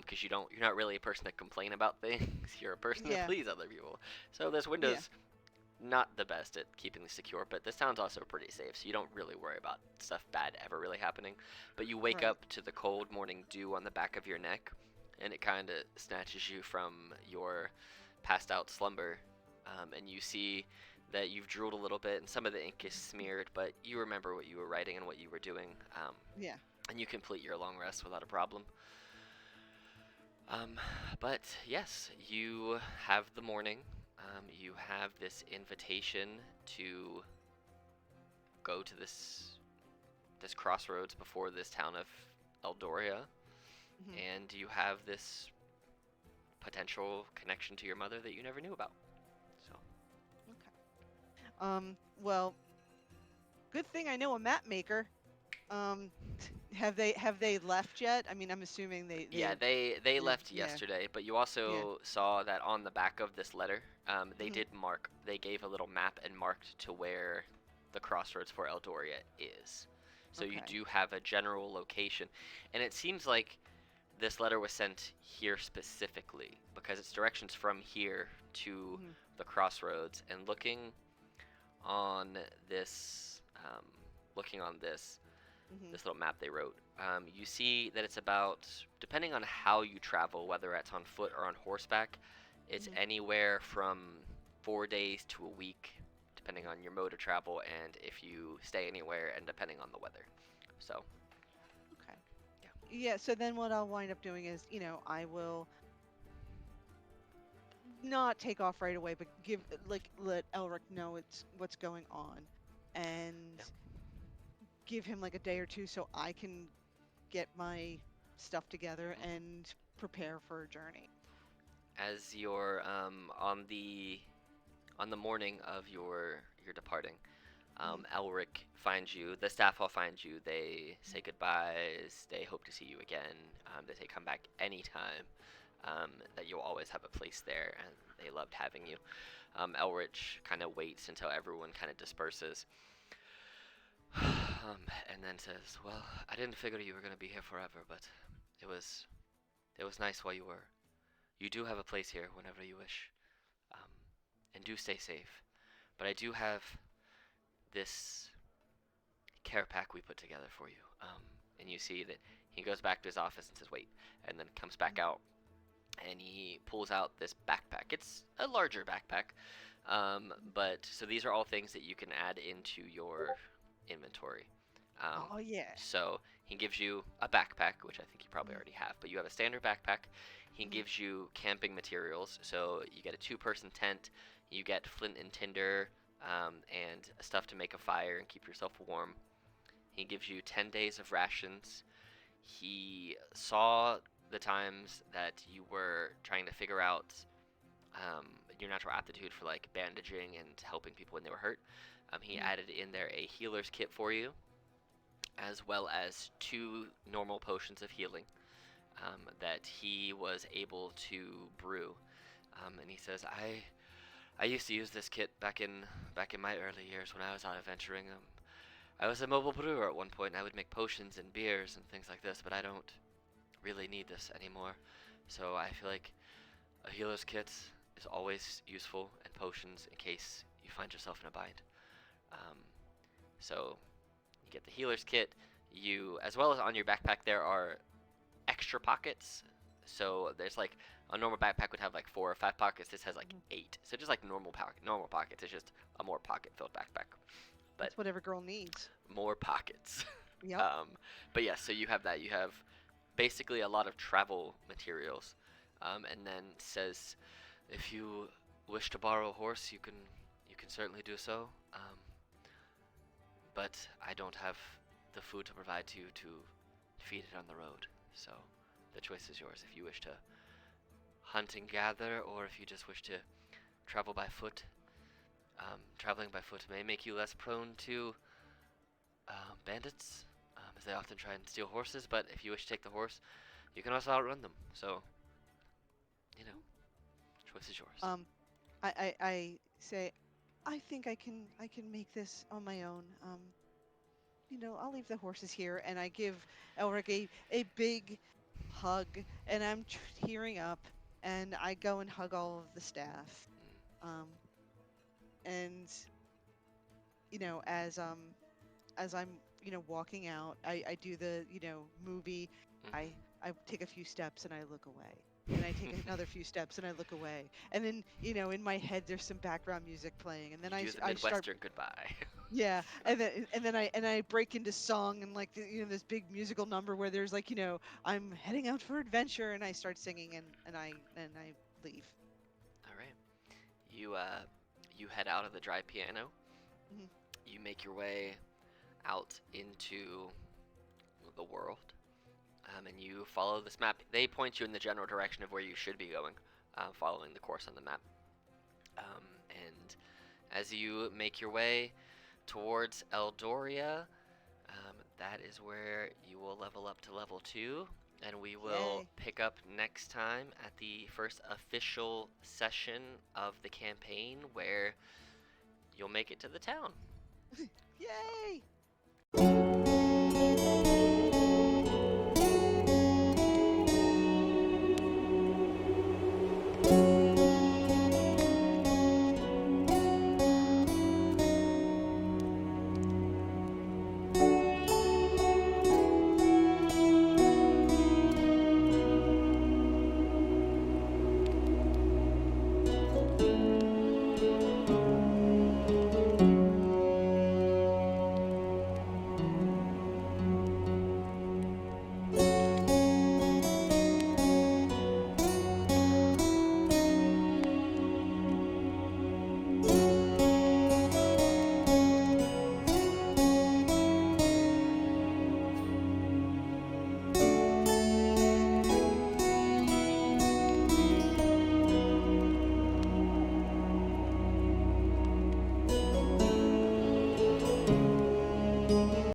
Because you're not really a person to complain about things. You're a person to please other people. So this window's not the best at keeping this secure, but this town's also pretty safe, so you don't really worry about stuff bad ever really happening. But you wake up to the cold morning dew on the back of your neck, and it kind of snatches you from your passed out slumber, and you see that you've drooled a little bit and some of the ink is smeared, but you remember what you were writing and what you were doing, and you complete your long rest without a problem. But yes, you have the morning. You have this invitation to go to this crossroads before this town of Eldoria, and you have this potential connection to your mother that you never knew about. So. Okay. Well, good thing I know a map maker. have they left yet? I mean, I'm assuming Yeah, they they're left yeah, yesterday, but you yeah. also saw that on the back of this letter, they Hmm. did mark. They gave a little map and marked to where the crossroads for Eldoria is. So you Okay. do have a general location, and it seems like this letter was sent here specifically because it's directions from here to Hmm. the crossroads. And on this, um, looking on Hmm. this little map they wrote, you see that it's about, depending on how you travel, whether it's on foot or on horseback, it's Hmm. anywhere from 4 days to a week, depending on your mode of travel and if you stay anywhere, and depending on the weather. So, Okay. yeah. Yeah. So then what I'll wind up doing is, I will not take off right away, but let Elric know it's what's going on, and Yeah. give him like a day or two so I can get my stuff together Mhm. and prepare for a journey. As you're on the morning of your departing, Hmm. Elric finds you. The staff all find you. They say goodbyes. They hope to see you again. They say come back anytime. That you'll always have a place there, and they loved having you. Elrich kind of waits until everyone kind of disperses, and then says, "Well, I didn't figure you were gonna be here forever, but it was it was nice while you were. You do have a place here whenever you wish, um, and do stay safe. But I do have this care pack we put together for you." And you see that he goes back to his office and says, "Wait," and then comes back out and he pulls out this backpack. It's a larger backpack, but so these are all things that you can add into your inventory. Um, Oh yeah. so he gives you a backpack, which I think you probably Hmm. already have, but you have a standard backpack. He Hmm. gives you camping materials, so you get a two-person tent, you get flint and tinder, and stuff to make a fire and keep yourself warm. He gives you 10 days of rations. He saw the times that you were trying to figure out your natural aptitude for like bandaging and helping people when they were hurt. He Hmm. added in there a healer's kit for you, as well as two normal potions of healing that he was able to brew. And he says, I used to use this kit back in my early years when I was out adventuring. I was a mobile brewer at one point. I would make potions and beers and things like this, but I don't really need this anymore. So I feel like a healer's kit is always useful, and potions in case you find yourself in a bind. Um, so you get the healer's kit. As well as on your backpack, there are extra pockets. So there's like a normal backpack would have like 4 or 5 pockets. This has like Hmm. 8. So just like normal pockets. It's just a more pocket-filled backpack, but That's what every girl needs. more pockets. Yep. um, but yeah, so you have that. You have basically a lot of travel materials, and then says if you wish to borrow a horse, you can certainly do so. But I don't have the food to provide to you to feed it on the road. So the choice is yours if you wish to hunt and gather, or if you just wish to travel by foot. Traveling by foot may make you less prone to bandits, as they often try and steal horses. But if you wish to take the horse, you can also outrun them. So, you know, choice is yours. Um, I say, I think I can make this on my own. I'll leave the horses here, and I give Elric a big hug, and I'm tearing up, and I go and hug all of the staff. Um, and as I'm walking out, I do the movie. I Mm-hmm. I take a few steps and I look away. And I take another few steps and I look away. And then, in my head there's some background music playing. And then You I do s- the I start Midwestern goodbye. yeah, and then I break into song and like this big musical number where there's like, I'm heading out for adventure and I start singing and I leave. All right. You head out of the dry piano. Hmm. You make your way out into the world, and you follow this map. They point you in the general direction of where you should be going, following the course on the map. And as you make your way towards Eldoria, that is where you will level up to level 2, and we will Yay. pick up next time at the first official session of the campaign where you'll make it to the town. Yay!